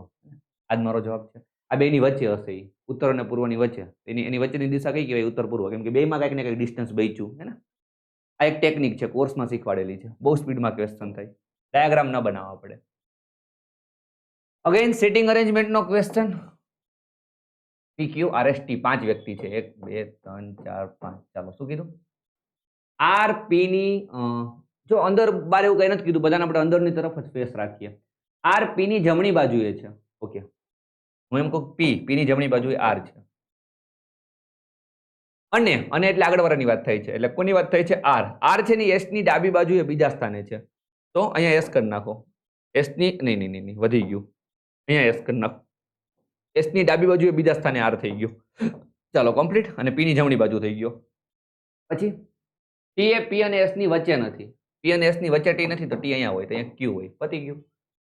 S1: આજ મારો જવાબ છે. આ બેની વચ્ચે હશે, ઉત્તર અને પૂર્વની વચ્ચે. એની વચ્ચેની દિશા કઈ કહેવાય? ઉત્તર પૂર્વ, કેમ કે બેમાં કંઈક ને કંઈક ડિસ્ટન્સ બચ્યું, હે ને. આ એક ટેકનિક છે, કોર્સમાં શીખવાડેલી છે, બહુ સ્પીડમાં ક્વેશ્ચન થાય, ડાયાગ્રામ ન બનાવવા પડે. અગેન સિટિંગ અરેન્જમેન્ટનો ક્વેશ્ચન. PQRST 5 વ્યક્તિ છે, 1 2 3 4 5. ચાલો શું કીધું? RP ની જો અંદર બાર એવું કઈ નથી કીધું, બધાને આપણે અંદરની તરફ જ ફેસ રાખીએ. RP ની જમણી બાજુએ છે. ઓકે, હું એમ કહું P ની જમણી બાજુએ R છે. અને એટલે આગળ વાળાની વાત થાય છે, એટલે કોની વાત થાય છે? R છે ને S ની ડાબી બાજુએ બીજા સ્થાને છે. તો અહીંયા S કરી નાખો. S ની નહીં વધી ગયું, અહીંયા S કરી નાખો. S ની ડાબી બાજુએ બીજા સ્થાને R થઈ ગયું. ચાલો કમ્પ્લીટ. અને P ની જમણી બાજુ થઈ ગયો. પછી T એ P અને S ની વચ્ચે નથી, P અને S ની વચ્ચે T નથી, તો T અહીંયા હોય તો અહીંયા Q હોય. પતી ગયું.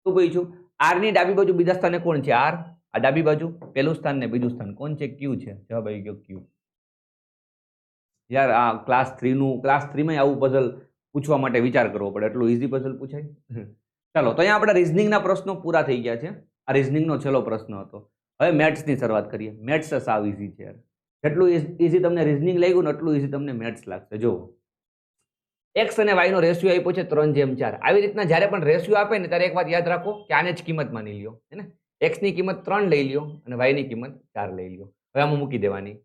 S1: શું પૂછ્યું? R ની ડાબી બાજુ બીજા સ્થાને કોણ છે? R. આ ડાબી બાજુ પહેલું સ્થાન ને બીજું સ્થાન કોણ છે? Q છે. જવાબ આવી ગયો Q. યાર આ ક્લાસ 3 માં આવું પઝલ પૂછવા માટે વિચાર કરવો પડે, એટલું ઈઝી પઝલ પૂછાય. ચાલો તો અહીંયા આપણા રીઝનિંગના પ્રશ્નો પૂરા થઈ ગયા છે. આ રીઝનિંગનો છેલ્લો પ્રશ્ન હતો. હવે મેથ્સની શરૂઆત કરીએ. મેથ્સ સાવ ઈઝી છે યાર. જેટલું ઈઝી તમને રીઝનિંગ લાગ્યું ને એટલું ઈઝી તમને મેથ્સ લાગશે. જો એક્સ અને વાય નો રેશિયો આપ્યો છે 3:4. આવી રીતના જ્યારે પણ રેશિયો આપે ને ત્યારે એક વાત યાદ રાખો કે આને જ કિંમત માની લ્યો, હે ને. એક્સ ની કિંમત 3 લઈ લ્યો અને વાય ની કિંમત 4 લઈ લ્યો. હવે આમાં મૂકી દેવાની.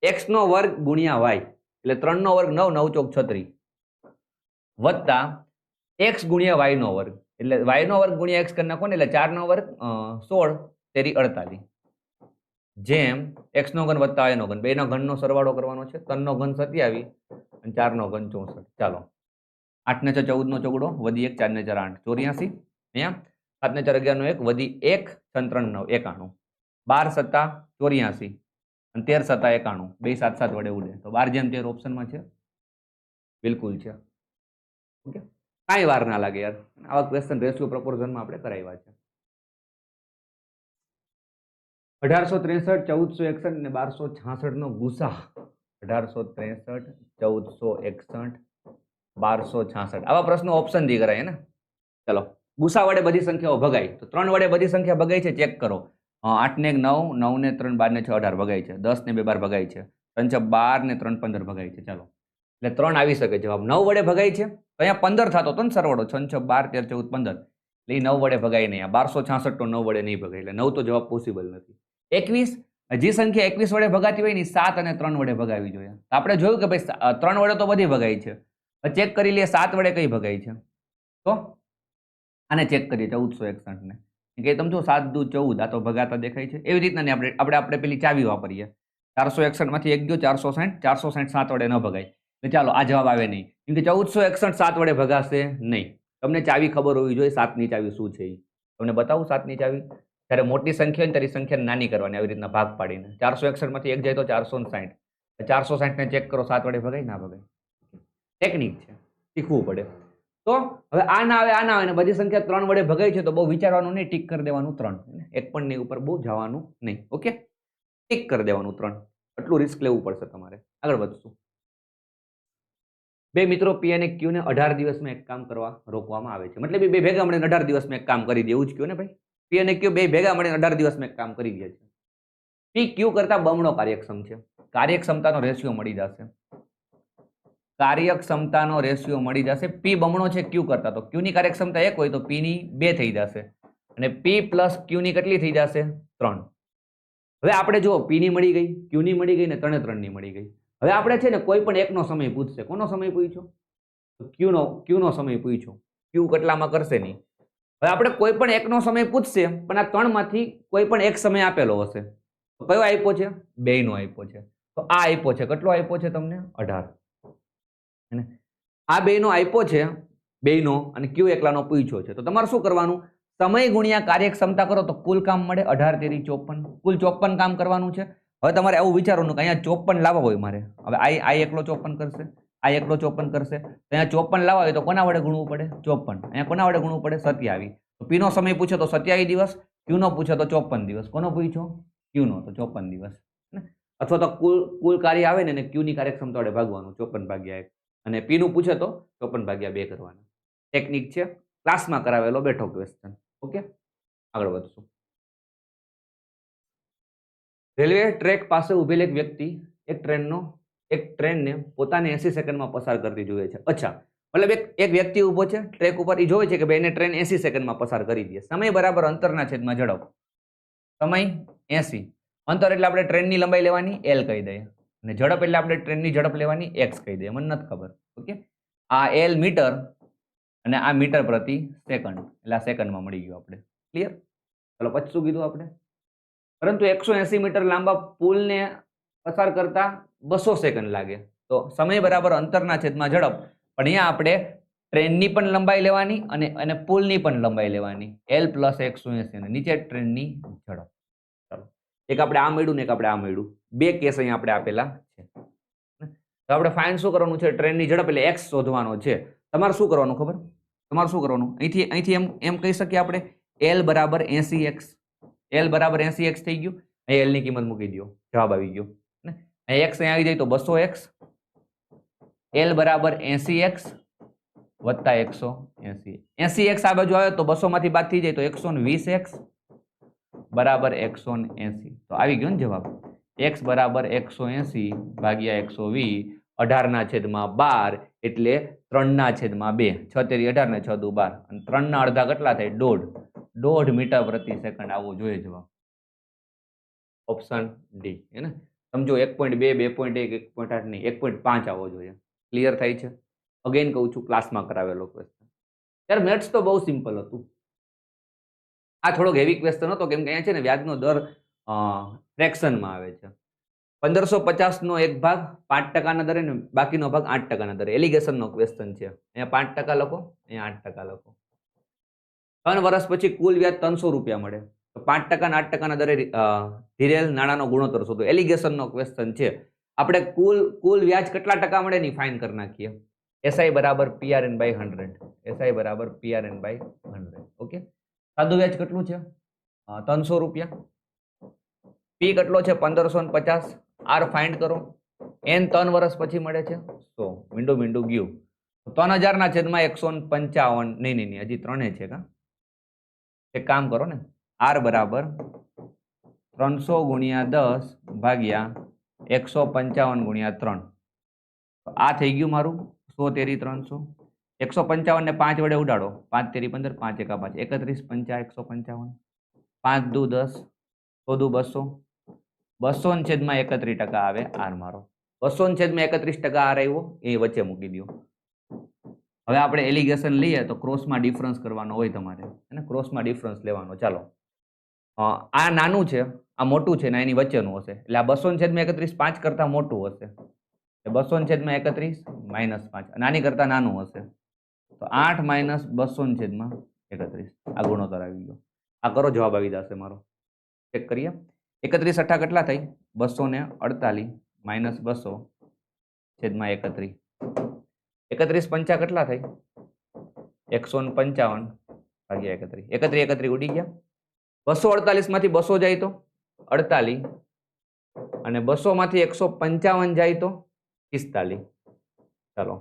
S1: એક્સ નો વર્ગ ગુણ્યા વાય એટલે 3 નો વર્ગ 9, 9 ચોક 36 વત્તા એક્સ ગુણ્યા વાય નો વર્ગ એટલે વાય નો વર્ગ ગુણ્યા એક્સ કરી નાખો ને એટલે 4 નો વર્ગ 16 તેરી 48. જેમ એક્સ નો ઘન વત્તા વાય નો ઘન, બેના ઘનનો સરવાળો કરવાનો છે. 3 નો ઘન 27 અને 4 નો ઘન 64. ચાલો 8 ને 6 14 નો ચોગડો વધી 1 4 ને 4 8 84. અહીંયા 7 ને 4 11 નો 1 વધી 1 3 3 9 91. 12 સત્તા 84 અને 13 સત્તા 91. બે 7 7 વડે ઉડે તો 12:13 ઓપ્શનમાં છે, બિલકુલ છે. ઓકે, કાંઈ વાર ના લાગે યાર. આવા ક્વેશ્ચન રેશિયો પ્રોપોર્શનમાં આપણે કરાવ્યા છે. 1863 1461 અને 1266 નો ગુસા. 1863 1461 1266 આવા પ્રશ્નો ઓપ્શન થી કરાય ને. ચલો ગુસા વડે બધી સંખ્યાઓ ભગાય તો 3 વડે બધી સંખ્યા ભગાય છે, ચેક કરો. 8 ને 9, 9 ને 3 12 ને 6 18 ભગાય છે. 10 ને 2 12 ભગાય છે. 3 6 12 ને 3 15 ભગાય છે. ચાલો એટલે 3 આવી શકે જવાબ. 9 વડે ભગાય છે તો અહીંયા 15 થતો હતો ને સરવાળો. 6 6 12 13 14 15 એટલે 9 વડે ભગાય નહીં. 1266 તો 9 વડે નહીં ભગાય એટલે 9 તો જવાબ પોસિબલ નથી. 21 જે સંખ્યા 21 વડે ભગાતી હોય ને 7 અને 3 વડે ભગાવી જોઈએ. આપણે જોયું કે ભાઈ 3 વડે તો બધી ભગાય છે. ચેક કરી લઈએ 7 વડે કઈ ભગાય છે. તો આને ચેક કરીએ 1461 ને કે તમે જો 7 દુ 14 આ તો ભગાતા દેખાય છે. એવી રીતના આપણે પેલી ચાવી વાપરીએ. 461 માંથી 1 ગયો 460, 460 7 વડે ન ભગાય એટલે ચાલો આ જવાબ આવે નહીં, કેમ કે 1461 7 વડે ભગાશે નહીં. તમને ચાવી ખબર હોવી જોઈએ 7 ની ચાવી શું છે. તમને બતાવું 7 ની ચાવી. જ્યારે મોટી સંખ્યા હોય ત્યારે સંખ્યા નાની કરવાની આવી રીતના ભાગ પાડીને. 461 માંથી 1 જાય તો 460. 460 ને ચેક કરો 7 વડે ભગાય ના ભગાય. ટેકનિક છે, શીખવું પડે. તો હવે આ ના આવે ને બધી સંખ્યા 3 વડે ભગાય છે તો બહુ વિચારવાનું નહીં, ટીક કરી દેવાનું 3. એક પણ ની ઉપર બહુ જવાનું નહીં. ઓકે, ટીક કરી દેવાનું 3. આટલું રિસ્ક લેવું પડશે તમારે. આગળ વધશું. બે મિત્રો પી અને ક્યુ ને 18 દિવસમાં એક કામ કરવા રોકવામાં આવે છે. મતલબ બે ભેગા મળીને 18 દિવસમાં એક કામ કરી દે, એવું જ કહ્યું ને ભાઈ. પી અને ક્યુ બે ભેગા મળીને 18 દિવસમાં એક કામ કરી દે છે. પી ક્યુ કરતા બમણો કાર્યક્ષમ છે. કાર્યક્ષમતાનો રેશિયો મળી જશે. કાર્યક્ષમતાનો રેશિયો મળી જશે. પી બમણો છે ક્યુ કરતા, તો ક્યુ ની કાર્યક્ષમતા 1 હોય તો પી ની 2 થઈ જશે અને પી પ્લસ ક્યુ ની કેટલી થઈ જશે? 3. હવે આપણે જો પી ની મળી ગઈ, ક્યુ ની મળી ગઈ ને 3 ની મળી ગઈ. હવે આપણે છે ને કોઈ પણ એકનો સમય પૂછશે. કોનો સમય પૂછ્યો? ક્યુ નો સમય પૂછ્યો. ક્યુ કેટલામાં કરશે નહીં. હવે આપણે કોઈ પણ એકનો સમય પૂછશે, પણ આ 3 માંથી કોઈ પણ એક સમય આપેલો હશે. તો કયો આપ્યો છે? 2 નો આપ્યો છે. તો આ આપ્યો છે, કેટલો આપ્યો છે તમને? 18. આ 2 નો આપ્યો છે, 2 નો, અને ક્યુ એકલાનો પૂછ્યો છે. તો તમારે શું કરવાનું? સમય ગુણ્યા કાર્યક્ષમતા કરો તો કુલ કામ મળે 18 તેરી 54. કુલ 54 કામ કરવાનું છે. હવે તમારે આવું વિચારવાનું કે અહીંયા 54 લાવવા હોય મારે. હવે આ એકલો 54 કરશે, આ એકલો 54 કરશે. તો અહીંયા 54 લાવવા હોય તો કોના વડે ગુણવું પડે? 54. અહીંયા કોના વડે ગુણવું પડે? 27. તો પી નો સમય પૂછે તો 27 દિવસ, ક્યુ નો પૂછે તો 54 દિવસ. કોનો પૂછ્યો? ક્યુ નો, તો 54 દિવસ. અથવા તો કુલ કાર્ય આવે ને ક્યુ ની કાર્યક્ષમતા વડે ભાગવાનું, 54 ભાગ્યા 1. અને પી નું પૂછે તો 54 ભાગ્યા 2 કરવાના. ટેકનિક છે, ક્લાસમાં કરાવેલો બેઠો ક્વેશ્ચન. ઓકે, આગળ વધશું. રેલવે ટ્રેક પાસે ઉભેલ એક વ્યક્તિ એક ટ્રેનને પોતાને 80 સેકન્ડમાં પસાર કરતી જોઈએ છે. અચ્છા, મતલબ એક વ્યક્તિ ઉભો છે ટ્રેક ઉપર, એ જોવે છે કે ભાઈ એને ટ્રેન 80 સેકન્ડમાં પસાર કરી દે. સમય બરાબર અંતરના છેદમાં ઝડપ. સમય 80, અંતર એટલે આપણે ટ્રેનની લંબાઈ લેવાની L કહી દઈએ, અને ઝડપ એટલે આપણે ટ્રેનની ઝડપ લેવાની x કહી દઈએ. મને નથી ખબર. ઓકે, આ L મીટર અને આ મીટર પ્રતિ સેકન્ડ, એટલે આ સેકન્ડમાં મળી ગયું આપણે. ક્લિયર? ચલો પછી શું કીધું આપણે? પરંતુ 180 મીટર લાંબા પુલને પસાર કરતા 200 સેકન્ડ લાગે. તો સમય બરાબર અંતરના છેદમાં ઝડપ. પણ અહીંયા આપણે ટ્રેનની પણ લંબાઈ લેવાની અને પુલની પણ લંબાઈ લેવાની. L પ્લસ 180 અને નીચે ટ્રેનની ઝડપ. ચાલો, એક આપણે આ મળ્યું ને એક આપણે આ મળ્યું. બે કેસ અહીંયા આપણે આપેલા છે. તો આપણે ફાઇન્ડ શું કરવાનું છે? ટ્રેનની ઝડપ એટલે x શોધવાનો છે. તમારે શું કરવાનું ખબર? તમારે શું કરવાનું? અહીંથી એમ કહી શકીએ આપણે L બરાબર 80x. L બરાબર 80x થઈ ગયું. અહીં L ની કિંમત મૂકી દો, જવાબ આવી ગયો. અહીં x અહીં આવી જાય તો 200x. L બરાબર 80x વત્તા 180. 80x આ બાજુ આવે તો 200 માંથી બાદ થઈ જાય તો 120x બરાબર 180. તો આવી ગયો ને જવાબ. x બરાબર 180 ભાગ્યા 120, 18 ના છેદમાં 12 એટલે 3 ના છેદમાં 2. 6 તેરી 18 ને 6 દુ 12. અને 3 ના અડધા કેટલા થાય? 1.5 મીટર પ્રતિ સેકન્ડ આવવો જોઈએ જવાબ. Option D. હે ને? સમજો 1.2, 2.1, 1.8 નહીં, 1.5 આવવો જોઈએ. ક્લિયર થાય છે? અગેન કહું છું, ક્લાસમાં કરાવેલો ક્વેશ્ચન. યાર મેથ્સ તો બહુ સિમ્પલ હતું. આ થોડોક હેવી ક્વેશ્ચન હતો કેમ કે અહીંયા છે ને વ્યાજનો દર ફ્રેક્શનમાં આવે છે. 1550 નો એક ભાગ 5% ના દરે ને બાકીનો ભાગ 8% ના દરે. એલિગેશન નો ક્વેશ્ચન છે. અહીંયા 5% લખો, અહીંયા 8% લખો. 3 વર્ષ પછી કુલ વ્યાજ 300 રૂપિયા મળે. તો 5% અને 8% ના દરે ધીરેલ નાણાંનો ગુણોત્તર શોધો. એલિગેશન નો ક્વેશ્ચન છે. આપણે કુલ વ્યાજ કેટલા ટકા મળે ની ફાઇન કરી નાખીએ. SI બરાબર PRN/100. SI બરાબર PRN/100. ઓકે, સાદું વ્યાજ કેટલું છે? 300 રૂપિયા. P કેટલો છે? 1550. R ફાઇન્ડ કરો. N 3 વર્ષ પછી મળે છે 100. મીંડું ગયું. 3000 ના છેદમાં 155. નહીં, હજી 3 છે કા? એક કામ કરો ને, R બરાબર 300 ગુણ્યા 10 ભાગ્યા 155 ગુણ્યા 3. આ થઈ ગયું મારું 100 તેરી 300. 155 ને 5 વડે ઉડાડો. 5 તેરી 15, 5 એકા 5, 31 પંચા 155. 5 દુ 10, 100 દુ 200. 200 ને છેદમાં 31% આવે R મારો. 200 ને છેદમાં 31% R આવ્યો, એ વચ્ચે મૂકી દો. હવે આપણે એલિગેશન લઈએ તો ક્રોસમાં ડિફરન્સ કરવાનો હોય તમારે, અને ક્રોસમાં ડિફરન્સ લેવાનો. ચાલો, આ નાનું છે, આ મોટું છે ને એની વચ્ચેનું હશે, એટલે આ 200 ને છેદમાં 31 5 કરતા મોટું હશે. 200 ને છેદમાં 31 માઇનસ 5 અને આની કરતા નાનું હશે. તો 8 માઇનસ 200 ને છેદમાં 31. આ ગુણોત્તર આવી ગયો. આ કરો, જવાબ આવી જશે મારો. ચેક કરીએ. 31 8 કેટલા થાય? 248 માઇનસ 200 છેદમાં 31. 31 પંચા કેટલા થાય? 155 ભાગ્યા 31. 31 ઉડી ગયા. 248 માંથી 200 જાય તો 48 અને 200 માંથી 155 જાય તો 45. ચાલો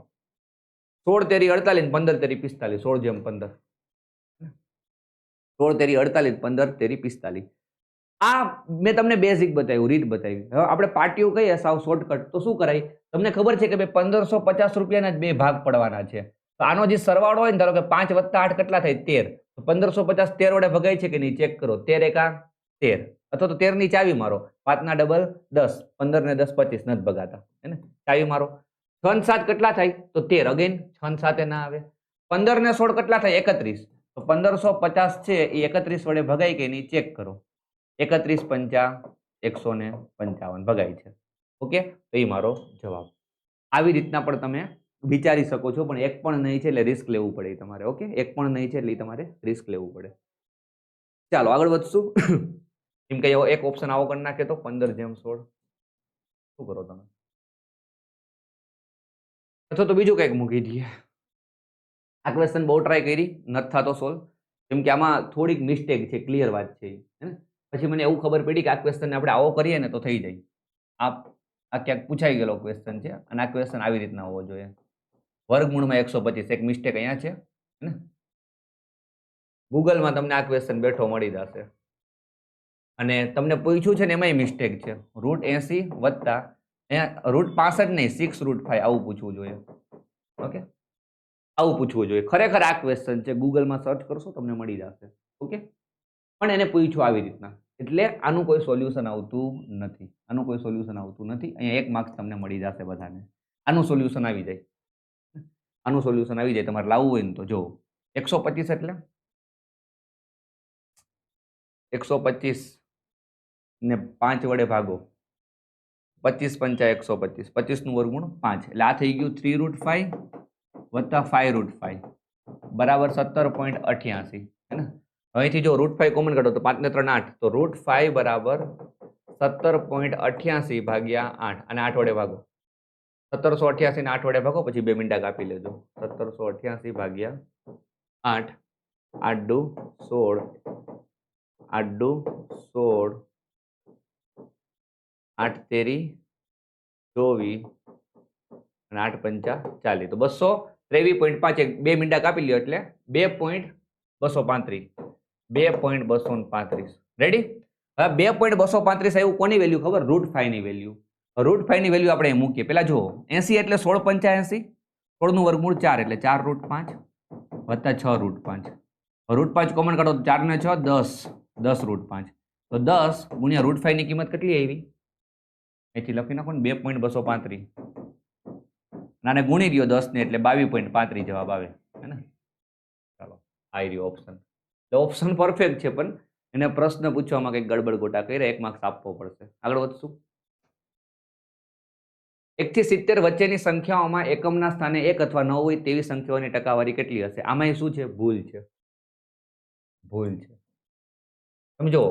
S1: 16 તેરી 48 15 તેરી 45. 16 જેમ 15. 16 તેરી 48 15 તેરી 45. આ મેં તમને બેઝિક બતાવ્યું, રીત બતાવી. હવે આપણે પાટિયું કહીએ સાવ શોર્ટકટ, તો શું કરાય? તમને ખબર છે કે 1550 રૂપિયાના જ બે ભાગ પડવાના છે. તો આનો જે સરવાળો હોય ને, ધારો કે 5 + 8 કેટલા થાય? 13. તો 1550 13 વડે ભગાય છે કે નહીં? ચેક કરો. 13 એકા 13, અથવા તો 13 ની ચાવી મારો. 5 ના ડબલ 10, 15 ને 10 25 નથી ભગાતા, હે ને? ચાવી મારો. 6 ને 7 કેટલા થાય? તો 13. અગેન 6 ને 7 ના આવે. 15 ને 16 કેટલા થાય? 31. તો 1550 છે એ 31 વડે ભગાય કે નહીં? ચેક કરો. 31 પંચા 155 ભગાય છે. ઓકે, તો એ મારો જવાબ. આવી રીતના પણ તમે વિચારી શકો છો, પણ એક પણ નહીં છે એટલે રિસ્ક લેવું પડે તમારે. ઓકે, એક પણ નહીં છે એટલે તમારે રિસ્ક લેવું પડે. ચાલો આગળ વધશું. એમ કે એક ઓપ્શન આવો કરી નાખે તો 15/16. શું કરો તમે? અથવા તો બીજું કંઈક મૂકી દઈએ. આ ક્વેશ્ચન બહુ ટ્રાય કરી, નથી થતો સોલ્વ, કેમ કે આમાં થોડીક મિસ્ટેક છે. ક્લિયર વાત છે, હે ને? પછી મને એવું ખબર પડી કે આ ક્વેશ્ચન આપણે આવો કરીએ ને તો થઈ જાય. આ ક્યાંક પૂછાઈ ગયેલો ક્વેશ્ચન છે અને આ ક્વેશ્ચન આવી રીતના હોવો જોઈએ. વર્ગમૂળમાં 125. એક મિસ્ટેક અહીંયા છે, હે ને? ગૂગલમાં તમને આ ક્વેશ્ચન બેઠો મળી જશે. અને તમને પૂછ્યું છે ને એમાંય મિસ્ટેક છે. √80 વત્તા અહીંયા √65 નહીં, 6√5 આવું પૂછવું જોઈએ. ઓકે, આવું પૂછવું જોઈએ. ખરેખર આ ક્વેશ્ચન છે, ગૂગલમાં સર્ચ કરશો તમને મળી જશે. ઓકે, પણ એને પૂછ્યું આવી રીતના, એટલે આનું કોઈ સોલ્યુશન આવતું નથી. આનું કોઈ સોલ્યુશન આવતું નથી. અહીંયા 1 માર્ક્સ તમને મળી જશે બધાને. આનું સોલ્યુશન આવી જાય. આનું સોલ્યુશન આવી જાય. તમારે લાવવું હોય ને તો જો 125 એટલે 125 ને 5 વડે ભાગો. 25 પંચા 125. 25 નું વર્ગમૂળ 5. એટલે આ થઈ ગયું 3√5 વત્તા 5√5 બરાબર 17.88. હે ને? અહીંથી જો √5 કોમન કાઢો તો 5 ને 3 8. તો √5 બરાબર 17.88 ભાગ્યા 8. અને 8 વડે ભાગો. 1788 ને 8 વડે ભાગો, પછી 2 મિનિટા કાપી લેજો. 1788 ભાગ્યા 8. 8 દુ 16. 8 દુ 16. 8 તેરી 24 અને 8 પંચા 40. તો 223.5. 2 મિનિટા કાપી લ્યો એટલે 2.235. 2.235. રેડી? હવે 2.235 આવ્યું. કોની વેલ્યુ ખબર? √5 ની વેલ્યુ. √5 ની વેલ્યુ આપણે મૂકીએ. પેલા જુઓ 80 એટલે 16 × 85. 16 નું વર્ગમૂળ 4 એટલે 4√5 વત્તા 6√5. √5 કોમન કાઢો તો 4 ને 6 10. 10√5. તો 10 ગુણ્યા √5 ની કિંમત કેટલી આવી? અહીંથી લખી નાખો ને 2.235. અને ગુણી દો 10 ને એટલે 22.35 જવાબ આવે, હે ને? ચાલો, આવી રહ્યો ઓપ્શન. તો ઓપ્શન પરફેક્ટ છે, પણ એને પ્રશ્ન પૂછવામાં કંઈક ગડબડ ગોટા કર્યા, 1 માર્ક્સ આપવો પડશે. આગળ વધશું. 1 થી 70 વચ્ચેની સંખ્યાઓમાં એકમના સ્થાને 1 અથવા 9 હોય તેવી સંખ્યાઓની ટકાવારી કેટલી હશે? આમાં શું છે? ભૂલ છે. ભૂલ છે. સમજો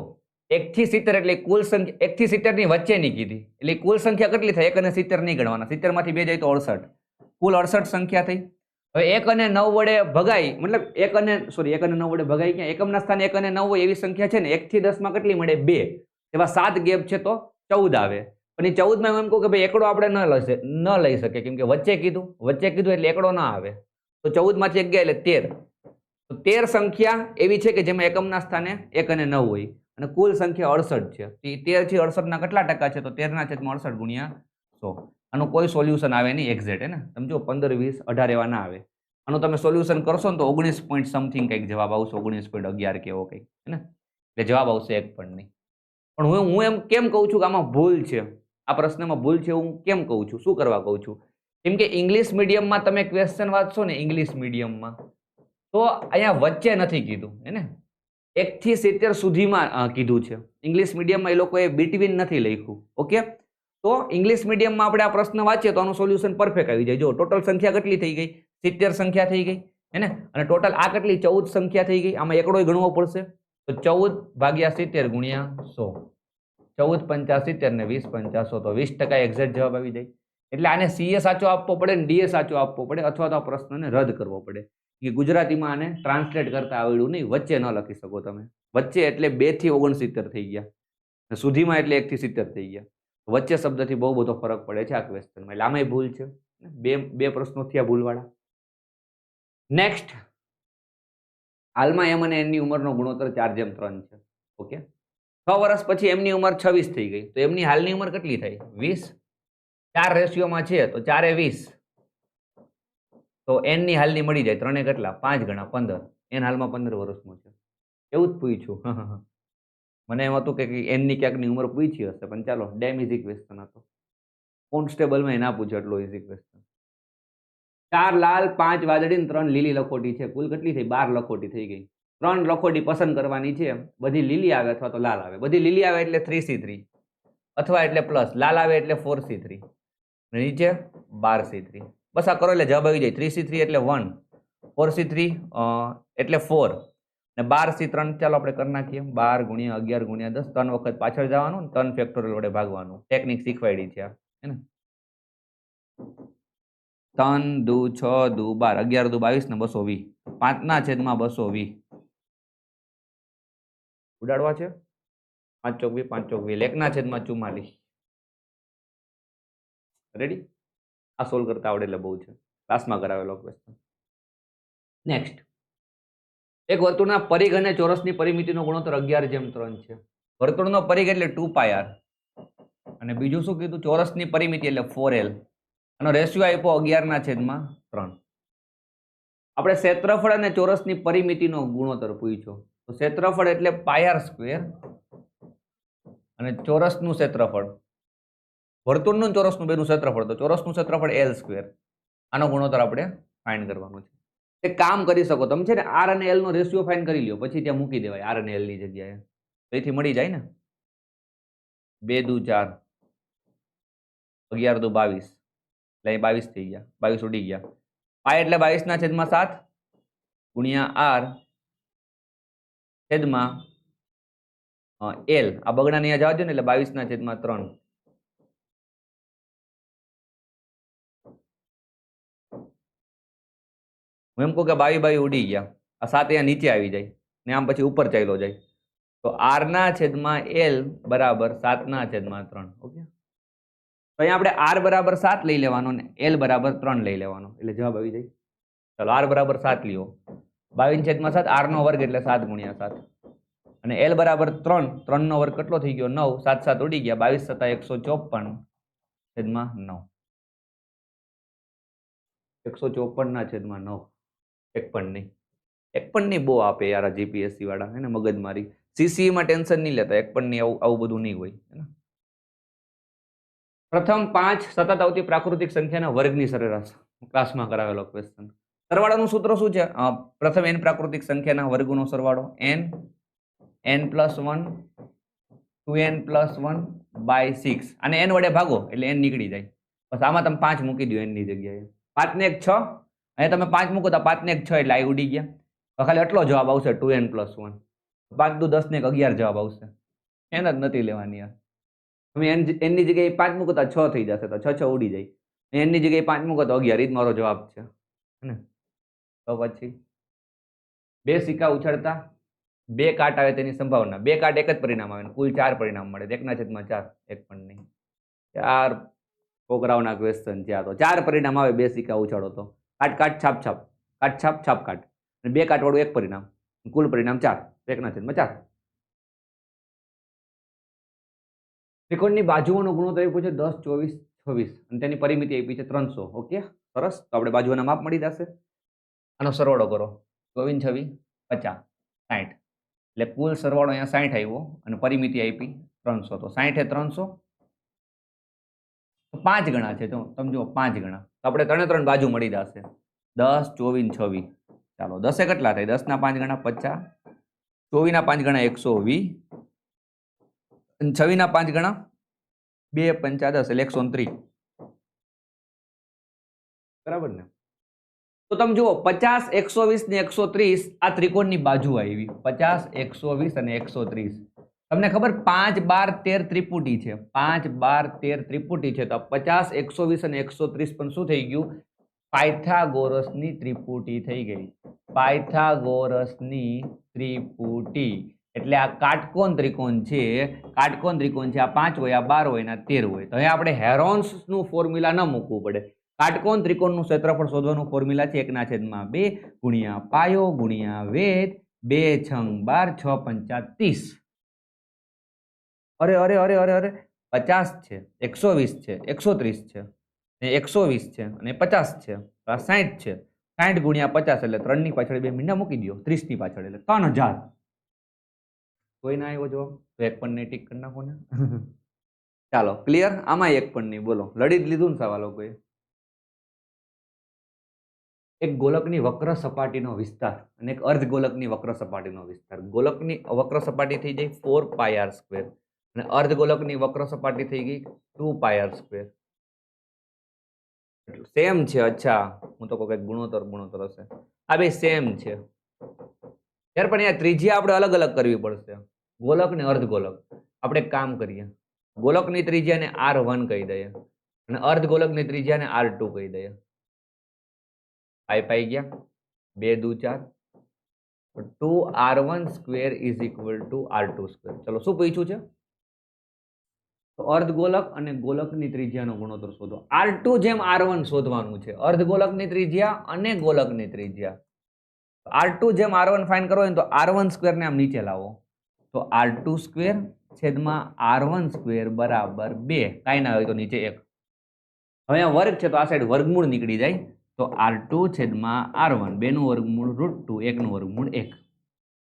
S1: 1 થી 70 એટલે કુલ સંખ્યા 1 થી 70 ની વચ્ચેની કીધી, એટલે કુલ સંખ્યા કેટલી થાય? 1 અને 70 નહીં ગણવાના. 70 માંથી 2 જાય તો 68. કુલ 68 સંખ્યા થઈ. હવે 1 અને 9 વડે ભગાય, મતલબ 1 અને 9 વડે ભગાય ક્યાં? એકમના સ્થાને 1 અને 9 હોય એવી સંખ્યા છે ને, 1 થી 10 માં કેટલી મળે? 2. એવા 7 ગેપ છે તો 14 આવે. પણ એ 14 માં એમ કહું કે ભાઈ એકડો આપણે ન લઈ શકે, કેમ કે વચ્ચે કીધું એટલે એકડો ના આવે. તો 14 માંથી 1 ગયા એટલે 13. તો 13 સંખ્યા એવી છે કે જેમાં એકમના સ્થાને 1 અને 9 હોય અને કુલ સંખ્યા 68 છે. 13 થી 68 ના કેટલા ટકા છે? તો 13 ના છેદમાં 68 ગુણ્યા 100. આનું કોઈ સોલ્યુશન આવે નહીં એક્ઝેક્ટ, હે ને? સમજો 15 20 18 એવા ના આવે. આનું તમે સોલ્યુશન કરશો ને તો 19 પોઈન્ટ સમથિંગ કંઈક જવાબ આવશે. 19.11 કે એવો કંઈક, હે ને? એટલે જવાબ આવશે 1 પણ નહીં. પણ હું એમ કેમ કહું છું કે આમાં ભૂલ છે? આ પ્રશ્નમાં ભૂલ છે હું કેમ કહું છું? શું કરવા કહું છું? કેમ કે ઇંગ્લિશ મીડિયમમાં તમે ક્વેશ્ચન વાંચશો ને, ઇંગ્લિશ મીડિયમમાં, તો અહીંયા વચ્ચે નથી કીધું, હે ને? 1 થી 70 સુધીમાં કીધું છે. ઇંગ્લિશ મીડિયમમાં એ લોકોએ બિટવીન નથી લખ્યું. ઓકે, તો ઇંગ્લિશ મીડિયમમાં આપણે આ પ્રશ્ન વાંચીએ તો આનું સોલ્યુશન પરફેક્ટ આવી જાય. જો ટોટલ સંખ્યા કેટલી થઈ ગઈ? 70 સંખ્યા થઈ ગઈ, હે ને? અને ટોટલ આ કેટલી? 14 સંખ્યા થઈ ગઈ. આમાં એકડો ગણવો પડશે. તો 14 ભાગ્યા 70 ગુણ્યા 100. 14 પંચા 70 ને 20 પંચા 100. તો 20% એક્ઝેક્ટ જવાબ આવી જાય. એટલે આને સીએ સાચો આપવો પડે ને ડીએ સાચો આપવો પડે, અથવા તો આ પ્રશ્નને રદ કરવો પડે. કે ગુજરાતીમાં આને ટ્રાન્સલેટ કરતા આવડ્યું નહીં, વચ્ચે ન લખી શકો તમે. વચ્ચે એટલે 2 થી 69 થઈ ગયા, સુધીમાં એટલે 1 થી 70 થઈ ગયા. વચ્ચે શબ્દથી બહુ બધો ફરક પડે છે આ ક્વેશ્ચનમાં. એટલે આમાંય ભૂલ છે. બે પ્રશ્નો થયા ભૂલવાળા. નેક્સ્ટ, હાલમાં એમ અને એનની ઉંમરનો ગુણોત્તર 4:3 છે. ઓકે, 6 વર્ષ પછી એમની ઉંમર 26 થઈ ગઈ, તો એમની હાલની ઉંમર કેટલી થઈ? 20. 4 રેશિયોમાં છે તો 4 એ 20, તો એન ની હાલની મળી જાય. 3 એ કેટલા? 5 ગણા 15. એન હાલમાં 15 વર્ષનો છે. એવું જ પૂછ્યું. મને એમ હતું કે એન ની ક્યાંકની ઉંમર પૂછી હશે, પણ ચાલો, ડેમ ઇઝી ક્વેશ્ચન હતો. કોન્સ્ટેબલમાં ના પૂછે એટલો ઇઝી ક્વેશ્ચન. 4 લાલ 5 વાદળી 3 લીલી લખોટી છે. કુલ કેટલી થઈ? 12 લખોટી થઈ ગઈ. 3 લખોટી પસંદ કરવાની છે. બધી લીલી આવે અથવા તો લાલ આવે. બધી લીલી આવે એટલે 3C3 અથવા એટલે પ્લસ, લાલ આવે એટલે 4C3, નીચે 12C3. બસ આ કરો એટલે જવાબ આવી જાય. 3C3 એટલે 1, 4C3 એટલે 4 ને 12C3 ચાલો આપણે કરી નાખીએ. 12 ગુણ્યા 11 ગુણ્યા 10, 3 વખત પાછળ જવાનું, 3 ફેક્ટોરિયલ વડે ભાગવાનું. ટેકનિક શીખવાડી છે હે ને. 3 દુ 6 દુ 12, 11 દુ 22 ને 220. 5/220 ઉડાડવા છે. 5 ચોક 20, 5 ચોક 20, 1/44. રેડી? આ સોલ્વ કરતા આવડે એટલે બહુ છે. ક્લાસમાં કરાવેલો ક્વેશ્ચન. નેક્સ્ટ, એક વર્તુળના પરિઘ અને ચોરસની પરિમિતિનો ગુણોત્તર 11:3 છે. વર્તુળનો પરિઘ એટલે 2πr અને બીજું શું કીધું? ચોરસની પરિમિતિ એટલે 4l. આનો રેશિયો આપ્યો 11/3. આપણે ક્ષેત્રફળ અને ચોરસની પરિમિતિનો ગુણોત્તર પૂછ્યો. તો ક્ષેત્રફળ એટલે πr² અને ચોરસનું ક્ષેત્રફળ, વર્તુળનું ચોરસનું બેનું ક્ષેત્રફળ, તો ચોરસનું ક્ષેત્રફળ l². આનો ગુણોત્તર આપણે ફાઇન્ડ કરવાનો છે. એક કામ કરી શકો તમે, છે ને, r અને l નો રેશિયો ફાઇન્ડ કરી લ્યો, પછી ત્યાં મૂકી દેવાય r અને l ની જગ્યાએ, તેથી મળી જાય ને. 2 દુ 4, 11 દુ 22, એટલે 22 થઈ ગયા, 22 ઉડી ગયા. પાય એટલે 22/7 ગુણ્યા r છેદમાં l. આ બગડાને અહીંયા જવા દો ને, એટલે 22/3. હું એમ કહું કે 22 ઉડી ગયા, આ 7 અહીંયા નીચે આવી જાય ને આમ પછી ઉપર ચાલ્યો જાય, તો r/l બરાબર 7/3. ઓકે, તો અહીંયા આપણે r બરાબર 7 લઈ લેવાનો ને l બરાબર 3 લઈ લેવાનો, એટલે જવાબ આવી જાય. ચાલો, r બરાબર 7 લ્યો. 22/7, r નો વર્ગ એટલે 7 ગુણ્યા 7 અને l બરાબર 3. 3 નો વર્ગ કેટલો થઈ ગયો? 9. 7 ઉડી ગયા, 22 × 7 154/9. 154/9. એક પણ નહીં. એક પણ નહીં બહુ આપે યાર આ જીપીએસસી વાળા, હે ને, મગજમારી. સીસીઈ માં ટેન્શન નહીં લેતા, એક પણ નહીં, આવું બધું નહીં હોય. પ્રથમ 5 સતત આવતી પ્રાકૃતિક સંખ્યાના વર્ગની સરેરાશ. ક્લાસમાં કરાવેલો ક્વેશ્ચન. સરવાળાનું સૂત્ર શું છે? પ્રથમ n પ્રાકૃતિક સંખ્યાના વર્ગનો સરવાળો n+1 2n+1/6. અને n વડે ભાગો એટલે n નીકળી જાય. બસ આમાં તમે 5 મૂકી દો n ની જગ્યાએ. 5 ને 1 6, અહીંયા તમે 5 મૂકો તો 5 ને 1 6 એટલે આ ઉડી ગયા. તો ખાલી એટલો જવાબ આવશે 2n+1. 5 દુ 10 ને 11 જવાબ આવશે. n જ નથી લેવાની યાર. તમે n ની જગ્યાએ 5 મૂકો તો 6 થઈ જશે, તો 6 ઉડી જાય. n ની જગ્યાએ 5 મૂકો તો 11. એ જ મારો જવાબ છે. ને તો પછી 2 સિક્કા ઉછળતા 2 કાટ આવે તેની સંભાવના. 2 કાટ એક જ પરિણામ આવે, કુલ 4 પરિણામ મળે. 1/4. એક પણ નહીં. 4 છોકરાઓના ક્વેશ્ચન છે આ તો. 4 પરિણામ આવે 2 સિક્કા ઉછાળો તો. કાટ કાટ છાપ છાપ, કાટ છાપ છાપ કાટ, અને 2 કાટ વાળું એક પરિણામ, કુલ પરિણામ 4. 1/4. ત્રિકોણની બાજુઓનો ગુણોત્તર આપ્યો છે 10, 24, 26 અને તેની પરિમિતિ આપી છે 300. ઓકે, સરસ. તો આપણે બાજુઓના માપ મળી જશે. આનો સરવાળો કરો. 24, 26, 50, 60. એટલે કુલ સરવાળો અહીંયા 60 આવ્યો અને પરિમિતિ આપી 300. તો 60 એ 300, 5 ગણા છે. જો તમે જુઓ, 5 ગણા. તો આપણે 3 બાજુ મળી જશે. 10, 24, 26. ચાલો, 10 એ કેટલા થાય? 10 ના 5 ગણા 50, 24 ના 5 ગણા 120, 26 ના 5 ગણા 2 × 5 = 10 એટલે 130. બરાબર ને? તો તમે જુઓ, 50, 120 ને 130 આ ત્રિકોણની બાજુ આવી. 50, 120 અને 130. તમને ખબર 5, 12, 13 ત્રિપુટી છે. 5, 12, 13 ત્રિપુટી છે. તો 50, 120 અને 130 પણ શું થઈ ગયું? પાયથાગોરસની ત્રિપુટી થઈ ગઈ. પાયથાગોરસની ત્રિપુટી એટલે આ કાટકોણ ત્રિકોણ છે. કાટકોણ ત્રિકોણ છે, આ 5 હોય, આ 12 હોય, અને આ 13 હોય. તો હવે આપણે હેરોન્સનું ફોર્મ્યુલા ન મૂકવું પડે. કાટકોણ ત્રિકોણનું ક્ષેત્રફળ શોધવાનું ફોર્મ્યુલા છે 1/2 ગુણ્યા પાયો ગુણ્યા વેધ 2 છંગ 12 6 પંચા 30. અરે અરે અરે અરે અરે 50 છે, 120 છે, 130 છે, 120 છે અને 50 છે, આ 60 છે. 60 ગુણ્યા 50 એટલે 3 ની પાછળ 2 મીંડા મૂકી દો, 30 ની પાછળ એટલે 3000. કોઈ ના આવ્યો જવાબ તો એક પણ ને ટીક કરી નાખો ને. ચાલો ક્લિયર. આમાં એક પણ નહીં. બોલો, લડી જ લીધું ને સવાલો કોઈ. એક ગોલકની વક્ર સપાટીનો વિસ્તાર અને એક અર્ધગોલકની વક્ર સપાટીનો વિસ્તાર. ગોલકની વક્ર સપાટી થઈ જાય 4πr² અને અર્ધગોલકની વક્ર સપાટી થઈ ગઈ 2πr². સેમ છે. અચ્છા, હું તો કોઈ ગુણોત્તર હશે. આ બે સેમ છે યાર, પણ અહીંયા ત્રિજ્યા આપણે અલગ અલગ કરવી પડશે. ગોલક ને અર્ધગોલક. આપણે એક કામ કરીએ, ગોલકની ત્રિજ્યાને R1 કહી દઈએ અને અર્ધગોલકની ત્રિજ્યાને R2 કહી દઈએ. પાઈ ગયા, 2 દુ 4, 2r1² = r2². ચલો શું પૂછ્યું છે? તો અર્ધગોલક અને ગોલકની ત્રિજ્યાનો ગુણોત્તર શોધો. R2 જેમ R1 શોધવાનું છે. અર્ધગોલકની ત્રિજ્યા અને ગોલકની ત્રિજ્યા. R2 જેમ R1 ફાઇન્ડ કરવો હોય તો r1² ને આમ નીચે લાવો તો r2² છેદમાં r1² બરાબર 2. કાંઈ ના હોય તો નીચે 1. હવે આ વર્ગ છે તો આ સાઈડ વર્ગમૂળ નીકળી જાય તો r2 છેદમાં r1, 2 નું વર્ગમૂળ √2, 1 નું વર્ગમૂળ 1.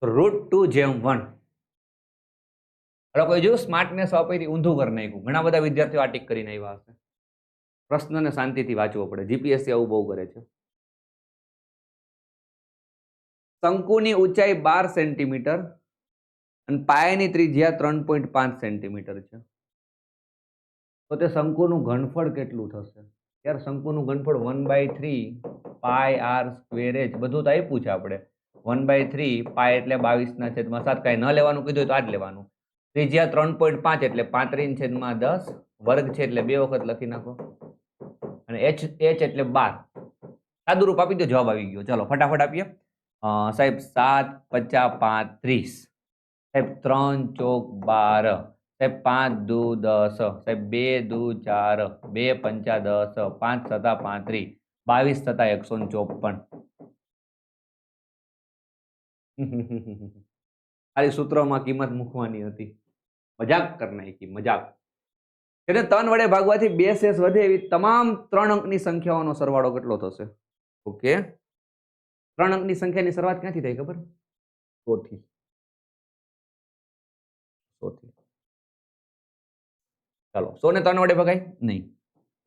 S1: તો √2 જેમ 1. હવે કોઈ જો સ્માર્ટનેસ વાપરી ઊંધું કરી નાખ્યું. ઘણા બધા વિદ્યાર્થીઓ આ ટીક કરીને આવ્યા હશે. પ્રશ્નને શાંતિથી વાંચવો પડે. જીપીએસસી આવું બહુ કરે છે. શંકુની ઊંચાઈ 12 સેન્ટીમીટર અને પાયાની ત્રિજ્યા 3.5 સેન્ટીમીટર છે. તો તે શંકુનું ઘનફળ કેટલું થશે? યાર શંકુનું ઘનફળ 1/3 πr²h બધું તો આપ્યું છે આપણે. 1/3 પાય એટલે 22/7. કાંઈ ન લેવાનું કીધું હોય તો આ જ લેવાનું. ત્રિજ્યા 3.5 એટલે 35/10. વર્ગ છે એટલે 2 વખત લખી નાખો અને h એટલે 12. સાદુરૂપ આપી દો, જવાબ આવી ગયો. ચાલો ફટાફટ આપીએ. સાહેબ 7 × 5 = 30. સાહેબ 3 × 4 = 12. સાહેબ 5 દુ 10. સાહેબ 2 દુ 4. 2 પંચા 10. 5 સતા 35. 22 સતા 154. ખાલી સૂત્રમાં કિંમત મૂકવાની હતી. મજાક કરી નાખી, મજાક. તેને 3 વડે ભાગવાથી 2 શેષ વધે એવી તમામ 3 અંકની સંખ્યાઓનો સરવાળો કેટલો થશે? ઓકે, 3 અંકની સંખ્યાની શરૂઆત ક્યાંથી થાય ખબર? 100 થી. ચાલો 100 ને 3 વડે ભગાય નહીં.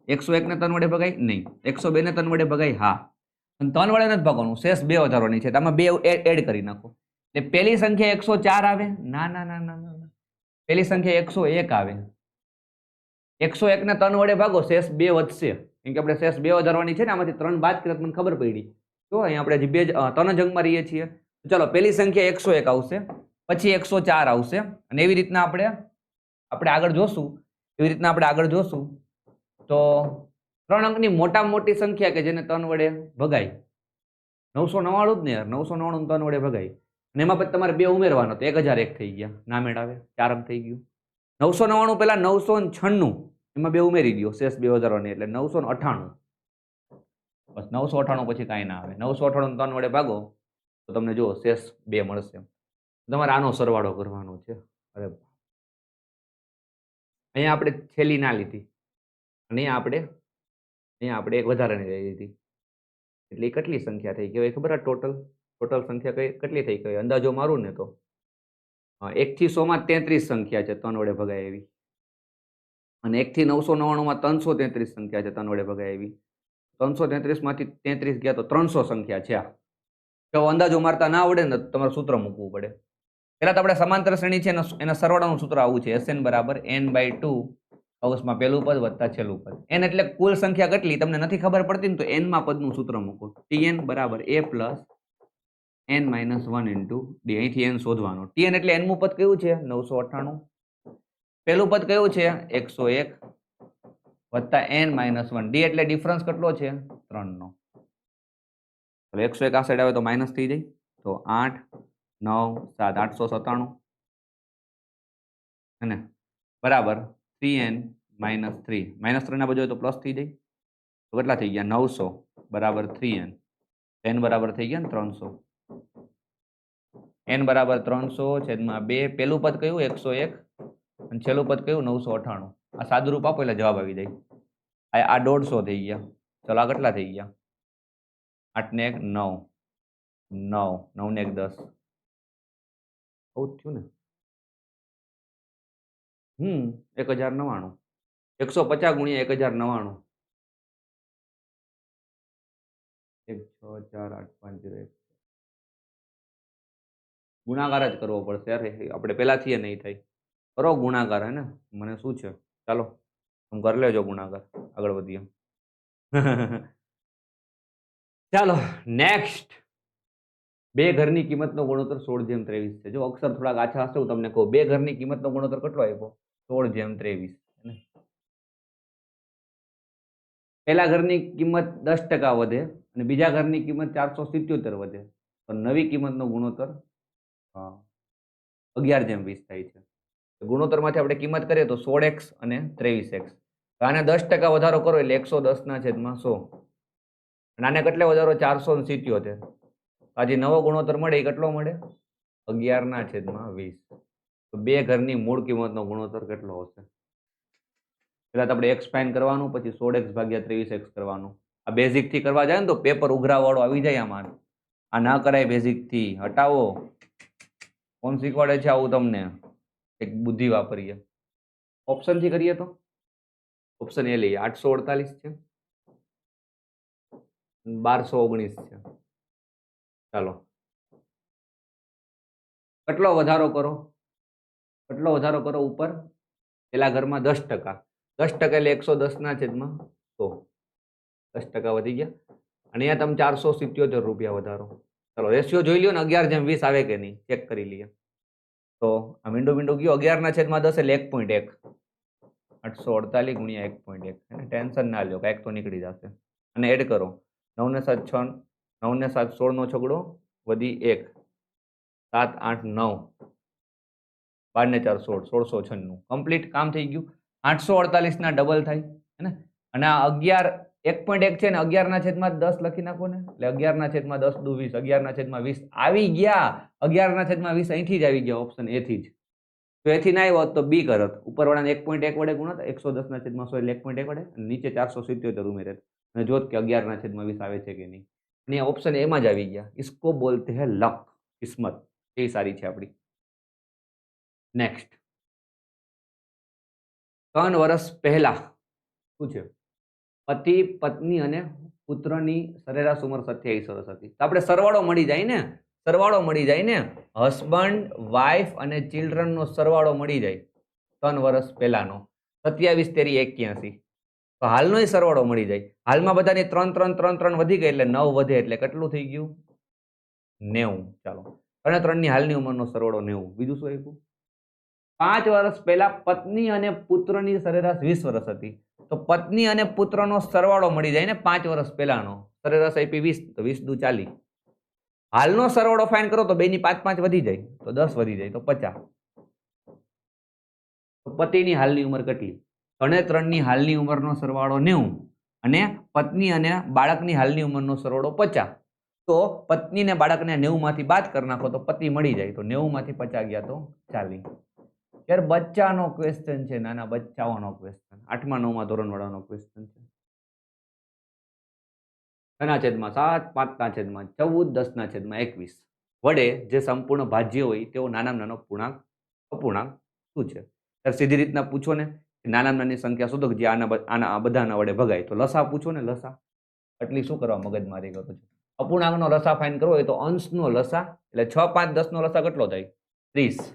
S1: 101 ને 3 વડે ભગાય નહીં. 102 ને 3 વડે ભગાય હા. પણ 3 વડે નથી ભાગવાનું. શેષ 2 વધારવાની છે. આમાં 2 એડ કરી નાખો એટલે પહેલી સંખ્યા 104 આવે. ના ના ના ના ના, પહેલી સંખ્યા 101 આવે. 101 ને 3 વડે ભાગો, શેષ 2 વધશે. કેમ કે આપણે શેષ 2 વધારવાની છે ને, આમાંથી 3 બાદ કર્યા મને ખબર પડી. તો અહીં આપણે જે 2 3 અંકમાં રહીએ છીએ. ચાલો પહેલી સંખ્યા 101 આવશે, પછી 104 આવશે અને એવી રીતના આપણે આગળ જોશું. તો 3 અંકની મોટામાં મોટી સંખ્યા કે જેને 3 વડે ભગાય 999 જ ને યાર. 999 3 વડે ભગાય અને એમાં પછી તમારે 2 ઉમેરવાનો તો 1001 થઈ ગયા. ના મેળાવે, 4 અંક થઈ ગયું. 999 પહેલા 996 એમાં 2 ઉમેરી દો, શેષ 2 વધારવાની એટલે 998. બસ 998 પછી કાંઈ ના આવે. 998 3 વડે ભાગો તો તમને જો શેષ 2 મળશે. તમારે આનો સરવાળો કરવાનો છે. અરે અહીંયા આપણે છેલ્લી ના લીધી અને અહીંયા આપણે એક વધારાની લઈ લીધી એટલે કેટલી સંખ્યા થઈ કહેવાય ખબર? આ ટોટલ સંખ્યા કેટલી થઈ કહેવાય? અંદાજો મારું ને તો 1 થી 100 માં 33 સંખ્યા છે 3 વડે ભગાય એવી, અને 1 થી 999 માં 333 સંખ્યા છે 3 વડે ભગાય એવી. 333 માંથી 33 ગયા તો 300 સંખ્યા છે. જો અંદાજો મારતા ના આવડે ને તમારે સૂત્ર મૂકવું પડે. પહેલા તો આપણે સમાંતર શ્રેણી છે એના સરવાળાનું સૂત્ર આવું છે. Sn = n/2 કૌંસમાં પહેલું પદ વત્તા છેલ્લું પદ. n એટલે કુલ સંખ્યા કેટલી તમને નથી ખબર પડતી ને તો n માં પદનું સૂત્ર મૂકો. Tn = a + n - 1 * d. અહીંથી n શોધવાનો. Tn એટલે n મું પદ કયું છે? 998. પહેલું પદ કયું છે? 101 વત્તા n - 1. d એટલે ડિફરન્સ કેટલો છે? 3 નો. ચલો 101 આ સાઈડ આવે તો માઇનસ થઈ જાય, તો 8 9 7 897 હે ને બરાબર 3n - 3 -3 ના બજુ તો પ્લસ થઈ જાય, તો કેટલા થઈ ગયા 900 બરાબર 3n, n બરાબર થઈ ગયા ને 300, n બરાબર 300 છેદમાં 2, પેલું પદ કયું 101 અને છેલ્લું પદ કયું 998, આ સાદુરૂપ આપો એટલે જવાબ આવી જાય, આ 150 થઈ ગયા, ચલો આ કેટલા થઈ ગયા 8 ને 1 9 9 9 ને 1 10, બહુ જ થયું ને 1099, 150 ગુણ્યા 1099, 1 6 4 8 5 0 1, ગુણાકાર જ કરવો પડશે યાર, આપણે પેલાથી નહીં થાય, કરો ગુણાકાર હે ને, મને શું છે, ચાલો તમે કરી લેજો ગુણાકાર, આગળ વધીએ. ચાલો નેક્સ્ટ, બે ઘરની કિંમતનો ગુણોત્તર 16:23 છે. જો અક્ષર થોડાક આછા હશે હું તમને કહું, બે ઘરની કિંમતનો ગુણોત્તર કેટલો આપ્યો 16:23. પહેલા ઘરની કિંમત 10% વધે અને બીજા ઘરની કિંમત 477 વધે, તો નવી કિંમતનો ગુણોત્તર 11:20 થાય છે. ગુણોત્તરમાંથી આપણે કિંમત કરીએ તો 16x અને 23x. આને 10% વધારો કરો એટલે 110/100, અને આને કેટલે વધારો 477. આજે નવો ગુણોત્તર મળે એ કેટલો મળે 11/20. તો બે ઘરની મૂળ કિંમતનો ગુણોત્તર કેટલો હશે? પહેલા તો આપણે x ફાઇન કરવાનું, પછી 16x ભાગ્યા 23x કરવાનું. આ બેઝિક થી કરવા જાય ને તો પેપર ઉઘરાવાળો આવી જાય આમાં, આ ના કરાય બેઝિક થી, હટાવો. કોણ શીખવાડે છે આવું તમને? એક બુદ્ધિ વાપરીએ. ઓપ્શન થી કરીએ તો ઓપ્શન એ લઈએ, 848 છે, 1219 છે. ચાલો કેટલો વધારો કરો, કેટલો વધારો કરો ઉપર? પેલા ઘરમાં 10%, 10% એટલે 110/100, 10% વધી ગયા, અને અહીંયા તમે 477 રૂપિયા વધારો. ચલો રેશિયો જોઈ લ્યો ને, 11:20 આવે કે નહીં ચેક કરી લઈએ. તો આ મીંડું ગયો 11/10 એટલે 1.1, 848 ગુણ્યા 1.1, ટેન્શન ના લ્યો, કાંઈક તો નીકળી જશે. અને એડ કરો 9 ને 7 6, 9 ને 7 16 નો છગડો વધી 1, 7 8 9, 12 ને 4 16, 1696. કમ્પ્લીટ કામ થઈ ગયું. 848 ના ડબલ થાય હે ને, અને આ 11 1.1 છે ને 11/10 લખી નાખો ને, એટલે 11/10 દુ 20, 11/20 આવી ગયા. 11/20 અહીંથી જ આવી ગયા, ઓપ્શન એ થી જ. તો એથી ના આવ્યો તો બી કરત, ઉપરવાળાને 1.1 વડે ગુણત, 110/100 એટલે 1.1 વડે, અને નીચે 477 ઉમેરત, અને જોત કે 11/20 આવે છે કે નહીં. અને ઓપ્શન એમાં જ આવી ગયા. इसको बोलते हैं लक, કિસ્મત. એ સારી છે આપણી. નેક્સ્ટ, 3 વર્ષ પહેલા શું છે? પતિ પત્ની અને પુત્રની સરેરાશ ઉંમર 27 વર્ષ હતી. તો આપણે સરવાળો મળી જાય ને, સરવાળો મળી જાય ને, હસબન્ડ વાઇફ અને ચિલ્ડ્રન નો સરવાળો મળી જાય 3 વર્ષ પહેલાનો, 27 તેરી 81. તો હાલનો સરવાળો મળી જાય. હાલમાં બધાની 3 3 3 3 વધી ગઈ એટલે 9 વધે, એટલે કેટલું થઈ ગયું 90. ચાલો 3 3 ની હાલની ઉંમરનો સરવાળો 90. બીજું શું આપ્યું? 5 વર્ષ પહેલા પત્ની અને પુત્રની સરેરાશ 20 વર્ષ હતી. તો પત્ની અને પુત્રનો સરવાળો મળી જાય ને 5 વર્ષ પહેલાનો, સરેરાશ આપી 20, તો 20 દુ 40. હાલનો સરવાળો ફાઇન કરો તો બેની 5 5 વધી જાય, તો 10 વધી જાય, તો 50. તો પતિની હાલની ઉંમર કેટલી? 3 3 ની હાલની ઉંમરનો સરવાળો 90, અને પત્ની અને બાળકની હાલની ઉંમરનો સરવાળો 50. તો પત્ની ને બાળકને 90 માંથી બાદ કરી નાખો તો પતિ મળી જાય. તો 90 માંથી 50 ગયા તો 40. યાર બચ્ચાનો ક્વેશ્ચન છે, નાના બચ્ચાઓનો ક્વેશ્ચન, 8મા 9મા ધોરણ વાળાનો ક્વેશ્ચન છે. 6/7, 5/14, 10/21 વડે જે સંપૂર્ણ ભાજ્ય હોય તેવો નાનામાં નાનો પૂર્ણાંક અપૂર્ણાંક શું છે? સીધી રીતના પૂછો ને, નાનામાં નાની સંખ્યા શોધો જે આના બધાના વડે ભગાય. તો લસા પૂછો ને, લસા એટલી શું કરવા મગજમારી કરો છો? અપૂર્ણાંકનો લસા ફાઇન કરવો હોય તો અંશનો લસા, એટલે 6 5 10 નો લસા કેટલો થાય 30,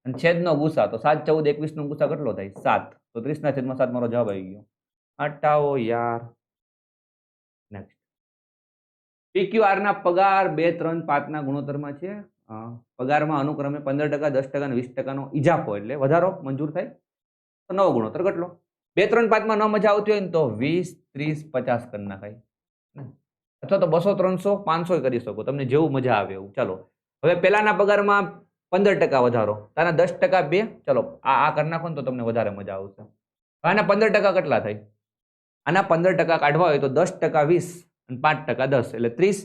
S1: અને છેદનો ગુસા તો 7 14 21 નો ગુસા કેટલો થાય 7. તો 30/7 મારો જવાબ આવી ગયો. હટાવો યાર. નેક્સ્ટ, PQR ના પગાર 2 3 5 ના ગુણોત્તરમાં છે. પગારમાં અનુક્રમે 15%, 10% અને 20% નો ઇજાફો એટલે વધારો મંજૂર થાય. તો નવો ગુણોત્તર કેટલો? 2 3 5 માં ન મજા આવતી હોય ને તો 20 30 50 કરી નાખાય. અથવા તો 200, 300, 500 કરી શકો, તમને જેવું મજા આવે એવું. ચાલો હવે પેલાના પગારમાં 15% વધારો, તાના 10% 2, ચલો આ કરી નાખો ને તો તમને વધારે મજા આવશે. આના 15% કેટલા થાય? આના 15% કાઢવા હોય તો 10% 20 અને 5% 10 એટલે 30.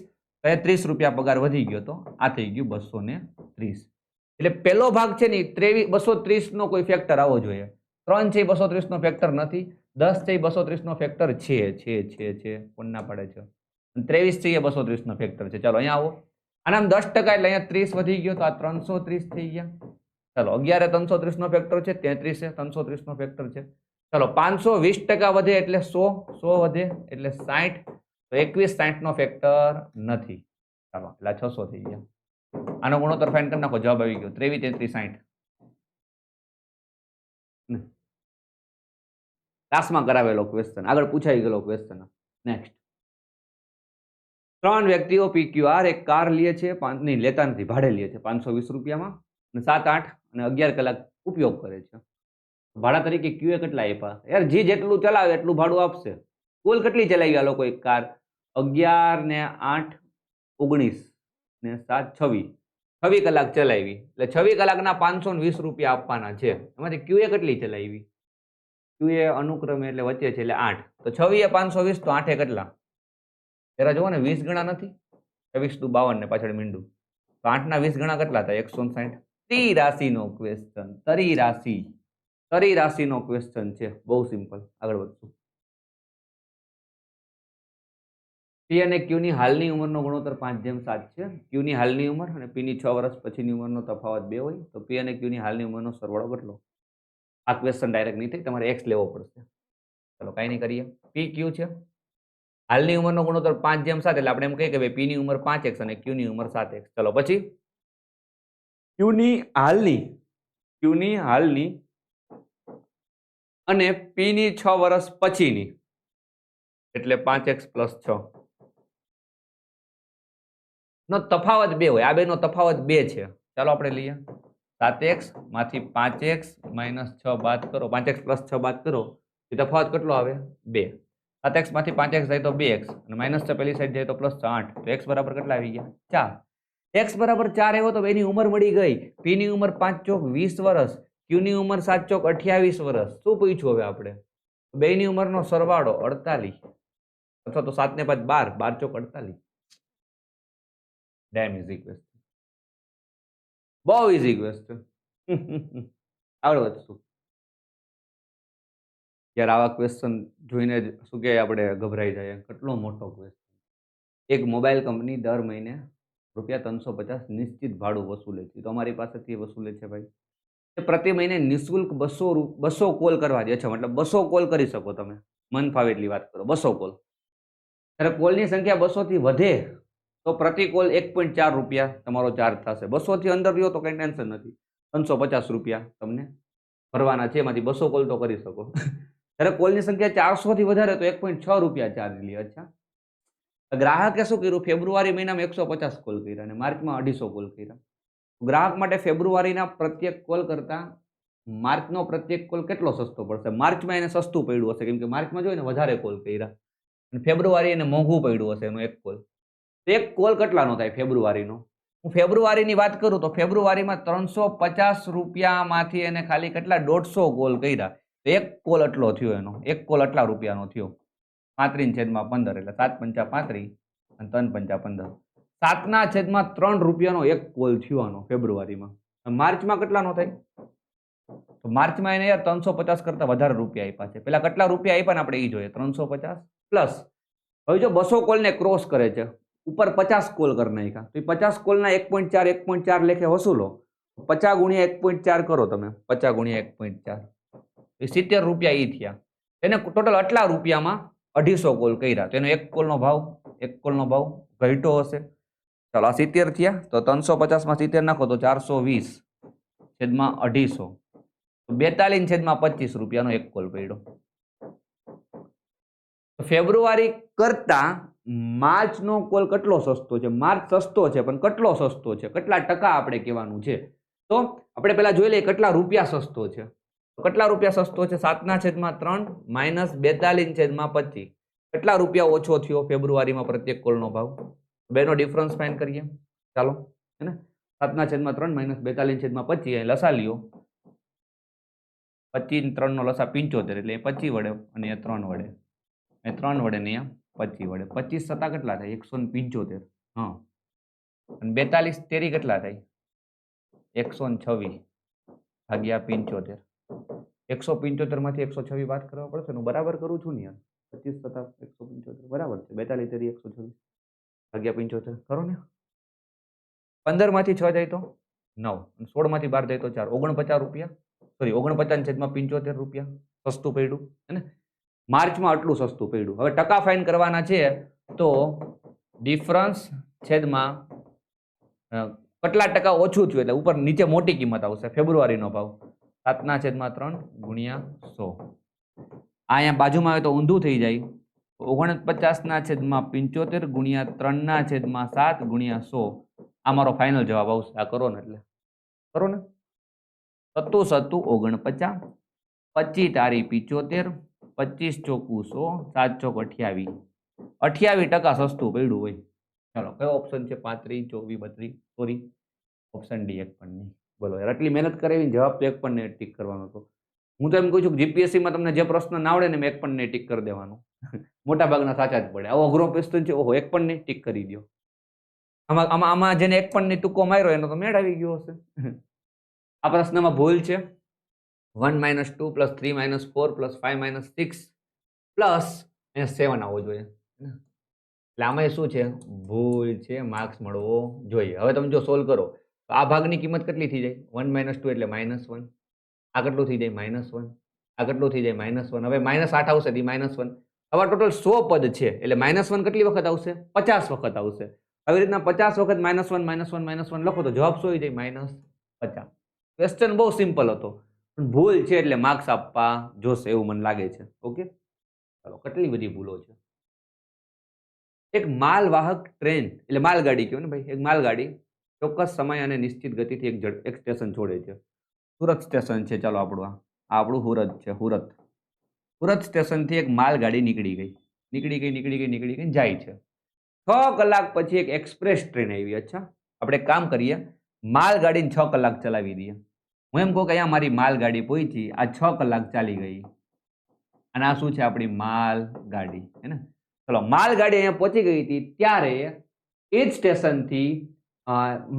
S1: 30 રૂપિયા પગાર વધી ગયો, તો આ થઈ ગયું 230. એટલે પેલો ભાગ છે ને 230 નો કોઈ ફેક્ટર આવવો જોઈએ. 3 છે 230 નો ફેક્ટર નથી, 10 છે 230 નો ફેક્ટર છે, કોણ ના પાડે છે, 23 છે એ 230 નો ફેક્ટર છે. ચાલો અહીંયા આવો, આનામ 10% એટલે અહીંયા 30 વધી ગયો, તો આ 330 થઈ ગયા. ચાલો 11 330 નો ફેક્ટર છે, 33 છે 330 નો ફેક્ટર છે. ચાલો 520% વધે એટલે 100, 100 વધે એટલે 60, તો 21 60 નો ફેક્ટર નથી. ચાલો એટલે 600 થઈ ગયા. આનો ગુણોત્તર ફાઇન્ડ કરી નાખો, જવાબ આવી ગયો 23 33 60. ક્લાસમાં કરાવેલો ક્વેશ્ચન, આગળ પૂછાઈ ગયેલો ક્વેશ્ચન. નેક્સ્ટ, 3 વ્યક્તિઓ PQR એક કાર લે છે, નહીં લેતા નથી, ભાડે લે છે 520 રૂપિયામાં, અને 7 8 અને 11 કલાક ઉપયોગ કરે છે. ભાડા તરીકે QA કેટલા આપ્યા? યાર જે જેટલું ચલાવે એટલું ભાડું આપશે. કુલ કેટલી ચલાવી આ લોકો એક કાર? 11 ને 8 19 ને 7 26, 26 કલાક ચલાવી, એટલે 26 કલાકના 520 રૂપિયા આપવાના છે. એમાંથી QA કેટલી ચલાવી? QA અનુક્રમે એટલે વચ્ચે છે એટલે 8, તો 26 એ 520, તો 8 એ કેટલા? જરા જુઓ ને, 20 ગણા નથી, 26 દુ 52 ને પાછળ મીંડું, તો 8 ના 20 ગણા કેટલા થાય? 160. ત્રી રાશિનો ક્વેશ્ચન, તરી રાશિનો ક્વેશ્ચન છે, બહુ સિમ્પલ. આગળ વધશું. P અને Q ની હાલની ઉંમરનો ગુણોત્તર 5:7 છે. Q ની હાલની ઉંમર અને P ની 6 વર્ષ પછીની ઉંમરનો તફાવત 2 હોય, તો P અને Q ની હાલની ઉંમરનો સરવાળો કેટલો? આ ક્વેશ્ચન ડાયરેક્ટ નહીં થાય, તમારે x લેવો પડશે. ચલો કાંઈ નહીં કરીએ. P Q છે, હાલની ઉંમરનો ગુણોત્તર 5:7, એટલે આપણે એમ કહીએ કે ભાઈ P ની ઉંમર 5x અને Q ની ઉંમર 7x. ચલો પછી Q ની હાલની અને P ની 6 વર્ષ પછીની, એટલે 5x + 6 નો તફાવત 2 હોય. આ બેનો તફાવત 2 છે. ચાલો આપણે લઈએ. 7x માંથી 5x - 6 બાદ કરો, 5x + 6 બાદ કરો, એ તફાવત કેટલો આવે? 2. 7x માંથી 5x જાય તો 2x, અને -6 પેલી સાઈડ જાય તો +8, તો x બરાબર કેટલા આવી ગયા? 4. x બરાબર 4 આવ્યો તો બેની ઉંમર મળી ગઈ. P ની ઉંમર 5 ચોક 20 વર્ષ, Q ની ઉંમર 7 ચોક 28 વર્ષ. શું પૂછ્યું હવે આપણે? બેની ઉંમરનો સરવાળો 48, અથવા તો 7 ને 5 12, 12 ચોક 48. ડેમ ઇઝી ક્વેશ્ચન, બહુ ઇઝી ક્વેશ્ચન. આગળ વધશું. યાર આવા ક્વેશ્ચન જોઈને શું કે આપણે ગભરાઈ જાય, કેટલો મોટો ક્વેશ્ચન. એક મોબાઈલ કંપની દર મહિને ₹350 નિશ્ચિત ભાડું વસૂલે છે, તો અમારી પાસેથી વસૂલે છે ભાઈ. પ્રતિ મહિને નિઃશુલ્ક 200 કોલ કરવા દે છે, મતલબ 200 કોલ કરી શકો તમે, મન ફાવે એટલી વાત કરો, 200 કોલ. ત્યારે કોલની સંખ્યા 200 થી વધે તો પ્રતિ કોલ 1.4 રૂપિયા તમારો ચાર્જ થશે. 200 થી અંદર રહ્યો તો કઈ ટેન્શન નથી, 350 રૂપિયા તમને ભરવાના છે, એમાંથી 200 કોલ તો કરી શકો. ત્યારે કોલની સંખ્યા 400 થી વધારે તો 1.6 રૂપિયા ચાર્જ લે. અચ્છા, ગ્રાહકે શું કર્યું? ફેબ્રુઆરી મહિનામાં 150 કોલ કર્યા અને માર્ચમાં 250 કોલ કર્યા. ગ્રાહક માટે ફેબ્રુઆરીના પ્રત્યેક કોલ કરતા માર્ચનો પ્રત્યેક કોલ કેટલો સસ્તો પડશે? માર્ચમાં એને સસ્તું પડ્યું હશે, કેમ કે માર્ચમાં જોઈને વધારે કોલ કર્યા, અને ફેબ્રુઆરી એને મોંઘું પડ્યું હશે એનો એક કોલ. એક કોલ કેટલાનો થાય ફેબ્રુઆરીનો? હું ફેબ્રુઆરીની વાત કરું તો ફેબ્રુઆરીમાં 350 રૂપિયામાંથી એને ખાલી કેટલા 150 કોલ કર્યા, તો એક કોલ એટલો થયો એનો, એક કોલ એટલા રૂપિયાનો થયો. 35/15 એટલે 7 પંચા 35 અને 3 પંચા 15, 7/3 રૂપિયાનો એક કોલ થયો આનો ફેબ્રુઆરીમાં. માર્ચમાં કેટલાનો થાય? તો માર્ચમાં એને યાર 350 કરતા વધારે રૂપિયા આપ્યા છે. પેલા કેટલા રૂપિયા આપ્યા ને આપણે એ જોઈએ, 350 પ્લસ. હવે જો 200 કોલને ક્રોસ કરે છે, ઉપર 50 કોલ કરી નાખ્યા, તો એ 50 કોલના 1.4 લેખે વસૂલો. 50 ગુણ્યા 1.4 કરો તમે, 50 ગુણ્યા 1.4, એ 70 રૂપિયા એ થયા. એને ટોટલ આટલા રૂપિયામાં 250 કોલ કર્યા, તો એનો એક કોલનો ભાવ ઘટ્યો હશે. ચાલો આ 70 થયા, તો 350 માં 70 નાખો તો 420/250, 42/25 રૂપિયાનો એક કોલ પડ્યો. ફેબ્રુઆરી કરતા માર્ચનો કોલ કેટલો સસ્તો છે? માર્ચ સસ્તો છે, પણ કેટલો સસ્તો છે, કેટલા ટકા આપણે કહેવાનું છે. તો આપણે પેલા જોઈ લઈએ કેટલા રૂપિયા સસ્તો છે. કેટલા રૂપિયા સસ્તો છે? 7/3 - 42/25, કેટલા રૂપિયા ઓછો થયો ફેબ્રુઆરીમાં પ્રત્યેક કોલનો ભાવ? બેનો ડિફરન્સ ફાઇન્ડ કરીએ. ચાલો, હે ને 7/3 - 42/25 અહીં લસા લ્યો. 25 3 નો લસા 75 એટલે 25 વડે અને 3 વડે. એ 3 વડે ને અહીંયા 25 વડે. 25 સત્તા કેટલા થાય? 175. હા. અને 42 તેરી કેટલા થાય? 126 ભાગ્યા 75. 175 માંથી 126 બાદ કરવા પડશે ને? હું બરાબર કરું છું ને યાર. 25 સત્તા 175 બરાબર છે. 42 તેરી 126 ભાગ્યા 75 કરો ને. 15 માંથી 6 જાય તો 9 અને 16 માંથી 12 જાય તો 4. 49 રૂપિયા, સોરી 49/75 રૂપિયા સસ્તું પડ્યું, હે ને? માર્ચમાં આટલું સસ્તું પડ્યું. હવે ટકા ફાઇન કરવાના છે તો ડિફરન્સ છેદમાં કેટલા ટકા ઓછું થયું એટલે ઉપર નીચે મોટી કિંમત આવશે. ફેબ્રુઆરીનો ભાવ 7/3 ગુણ્યા 100. અહીંયા બાજુમાં આવે તો ઊંધું થઈ જાય. 49/75 ગુણ્યા 3/7 ગુણ્યા 100. આ મારો ફાઇનલ જવાબ આવશે. આ કરો ને એટલે કરો ને. 7 49, 25 તારી 75, 25 ચોકુ 100, 7 ચોક 28. 28% સસ્તું પડ્યું હોય. ચાલો, કયો ઓપ્શન છે? 35, 24, 32. સોરી, ઓપ્શન ડી 1 પણ નહીં. બોલો યાર, આટલી મહેનત કરાવીને જવાબ તો 1 પણ નહીં ટીક કરવાનો હતો. હું તો એમ કહું છું કે જીપીએસસીમાં તમને જે પ્રશ્ન ના આવડે ને 1 પણ નહીં ટીક કરી દેવાનું. મોટા ભાગના સાચા જ પડે. આવો અઘરો ક્વેશ્ચન છે, ઓહો 1 પણ નહીં ટીક કરી દો. આમાં જેને 1 પણ નહીં ટૂંકો માર્યો એનો તો મેળ આવી ગયો હશે. આ પ્રશ્નમાં ભૂલ છે. 1 - 2 + 3 - 4 + 5 - 6 પ્લસ 7 આવવો જોઈએ. એટલે આમાં શું છે? ભૂલ છે. માર્ક્સ મળવો જોઈએ. હવે તમે જો સોલ્વ કરો તો આ ભાગની કિંમત કેટલી થઈ જાય? 1 - 2 એટલે -1. આ કેટલું થઈ જાય? -1. આ કેટલું થઈ જાય? -1. હવે -8 આવશે દી -1. હવે ટોટલ 100 પદ છે એટલે -1 કેટલી વખત આવશે? 50 વખત આવશે. આવી રીતના 50 વખત -1 લખો તો જવાબ શું આવી જાય? -50. ક્વેશ્ચન બહુ સિમ્પલ હતો પણ ભૂલ છે એટલે માર્ક્સ આપવા જોશે એવું મને લાગે છે. ઓકે, ચાલો, કેટલી બધી ભૂલો છે. એક માલવાહક ટ્રેન એટલે માલગાડી કહેવાય ને ભાઈ. એક માલગાડી ચોક્કસ સમય અને નિશ્ચિત ગતિથી એક સ્ટેશન છોડે છે. સુરત સ્ટેશન છે. ચાલો, આપણું સુરત છે. સુરત સ્ટેશનથી એક માલગાડી નીકળી ગઈ જાય છે. 6 કલાક પછી એક એક્સપ્રેસ ટ્રેન આવી. અચ્છા, આપણે એક કામ કરીએ, માલગાડીને 6 કલાક ચલાવી દઈએ. હું એમ કહું કે અહીંયા મારી માલગાડી પહોંચી, આ 6 કલાક ચાલી ગઈ અને આ શું છે? આપણી માલગાડી, હે ને? ચલો, માલગાડી અહીંયા પહોંચી ગઈ હતી ત્યારે એ જ સ્ટેશનથી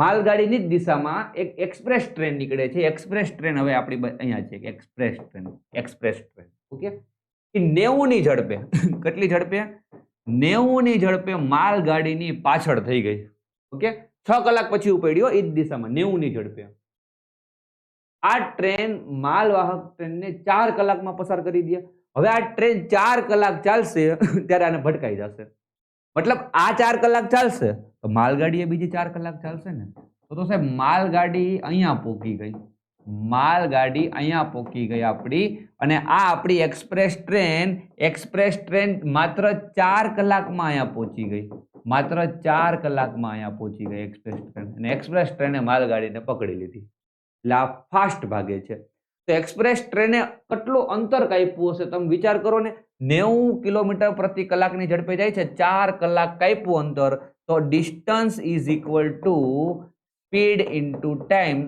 S1: માલગાડીની જ દિશામાં એક એક્સપ્રેસ ટ્રેન નીકળે છે. એક્સપ્રેસ ટ્રેન હવે આપણી અહીંયા છે. એક્સપ્રેસ ટ્રેન ઓકે, એ 90 ની ઝડપે કેટલી ઝડપે? 90 ની ઝડપે માલગાડીની પાછળ થઈ ગઈ. ઓકે, 6 કલાક પછી ઉપડ્યો એ જ દિશામાં 90 ની ઝડપે. આ ટ્રેન માલવાહક ટ્રેનને 4 કલાકમાં પસાર કરી દે. હવે આ ટ્રેન 4 કલાક ચાલશે ત્યારે આને ભટકાઈ જશે. મતલબ આ 4 કલાક ચાલશે તો માલગાડી એ બીજી 4 કલાક ચાલશે ને? તો સાહેબ માલગાડી અહીંયા પહોંચી ગઈ. આપણી અને આ આપણી એક્સપ્રેસ ટ્રેન માત્ર 4 કલાકમાં અહીંયા પહોંચી ગઈ. એક્સપ્રેસ ટ્રેન, અને એક્સપ્રેસ ટ્રેને માલગાડીને પકડી લીધી. એટલે આ ફાસ્ટ ભાગે છે. તો એક્સપ્રેસ ટ્રેને કેટલું અંતર કાપ્યું હશે તમે વિચાર કરો ને. 90 કિલોમીટર પ્રતિ કલાકની ઝડપે જાય છે. 4 કલાક કાપ્યું અંતર, તો distance is equal to speed into time.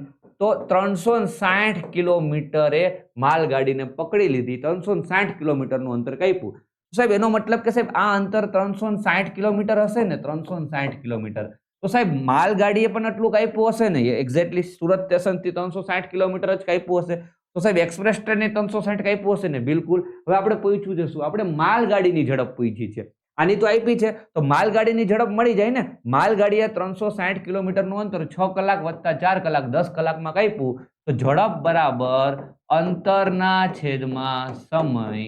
S1: તો 360 કિલોમીટરે માલગાડીને પકડી લીધી. 360 કિલોમીટરનું અંતર કાપ્યું. સાહેબ એનો મતલબ કે સાહેબ આ અંતર 360 કિલોમીટર હશે ને? 360 કિલોમીટર. તો સાહેબ માલગાડીએ પણ આટલું કાપ્યું હશે ને? એક્ઝેક્ટલી સુરત સ્ટેશનથી 360 કિલોમીટર જ કાપ્યું હશે. તો સાહેબ એક્સપ્રેસ ટ્રેને 360 કાપ્યું હશે ને? બિલકુલ. હવે આપણે પૂછ્યું છે શું? આપણે માલગાડીની ઝડપ પૂછી છે. આની તો આપી છે તો માલગાડીની ઝડપ મળી જાય ને. માલગાડીએ 360 કિલોમીટરનું અંતર 6 કલાક વત્તા 4 કલાક 10 કલાકમાં કાપ્યું. તો ઝડપ બરાબર અંતરના છેદમાં સમય.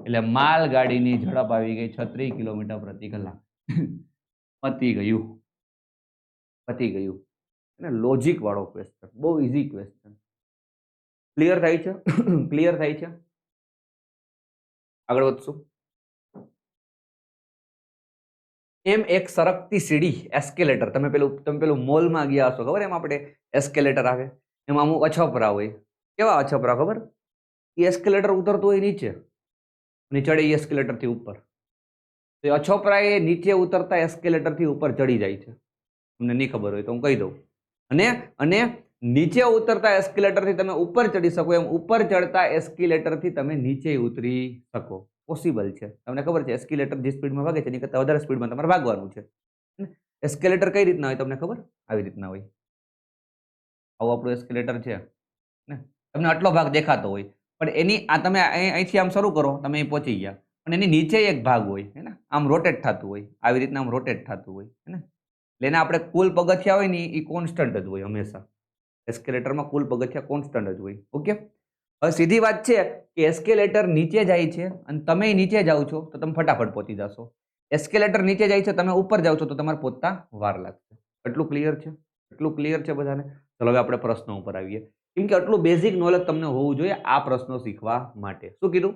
S1: એટલે માલગાડીની ઝડપ આવી ગઈ 36 કિલોમીટર પ્રતિ કલાક. પતી ગયું. અને લોજિક વાળો ક્વેશ્ચન, બહુ ઈઝી ક્વેશ્ચન. ક્લિયર થાય છે? આગળ વધશું. એમ એક સરકતી સીડી એસ્કેલેટર. તમે પેલું મોલમાં ગયા હશો, ખબર? એમ આપણે એસ્કેલેટર આવે, એમાં અમુક અછપરા હોય. કેવા અછપરા ખબર? એ એસ્કેલેટર ઉતરતું હોય નીચે અને ચડે એ એસ્કેલેટર થી ઉપર. તો અછોપરાય નીચે ઉતરતા એસ્કેલેટર થી ઉપર ચડી જાય છે. તમને નહીં ખબર હોય તો હું કહી દઉં. અને નીચે ઉતરતા એસ્કેલેટર થી તમે ઉપર ચડી શકો એમ ઉપર ચડતા એસ્કેલેટર થી તમે નીચે ઉતરી શકો. પોસિબલ છે. તમને ખબર છે એસ્કેલેટર જે સ્પીડમાં ભાગે છે એની કરતાં વધારે સ્પીડમાં તમારે ભાગવાનું છે. એસ્કેલેટર કઈ રીતના હોય તમને ખબર? આવી રીતના હોય. આવું આપણું એસ્કેલેટર છે ને, તમને આટલો ભાગ દેખાતો હોય પણ એની આ તમે અહીંથી આમ શરૂ કરો, તમે અહીં પહોંચી ગયા પણ એની નીચે એક ભાગ હોય હે ને, આમ રોટેટ થતું હોય, આવી રીતના આમ રોટેટ થતું હોય હે ને. એટલે એના આપણે કુલ પગથિયા હોય ને એ કોન્સ્ટન્ટ જ હોય હંમેશા. એસ્કેલેટરમાં કુલ પગથિયા કોન્સ્ટન્ટ જ હોય. ઓકે, હવે સીધી વાત છે કે એસ્કેલેટર નીચે જાય છે અને તમે નીચે જાઓ છો તો તમે ફટાફટ પહોંચી જશો. એસ્કેલેટર નીચે જાય છે, તમે ઉપર જાઓ છો તો તમારે પહોંચતા વાર લાગશે. એટલું ક્લિયર છે? એટલું ક્લિયર છે બધાને? ચલો હવે આપણે પ્રશ્નો ઉપર આવીએ. કેમ કે આટલું બેઝિક નોલેજ તમને હોવું જોઈએ આ પ્રશ્નો શીખવા માટે. શું કીધું?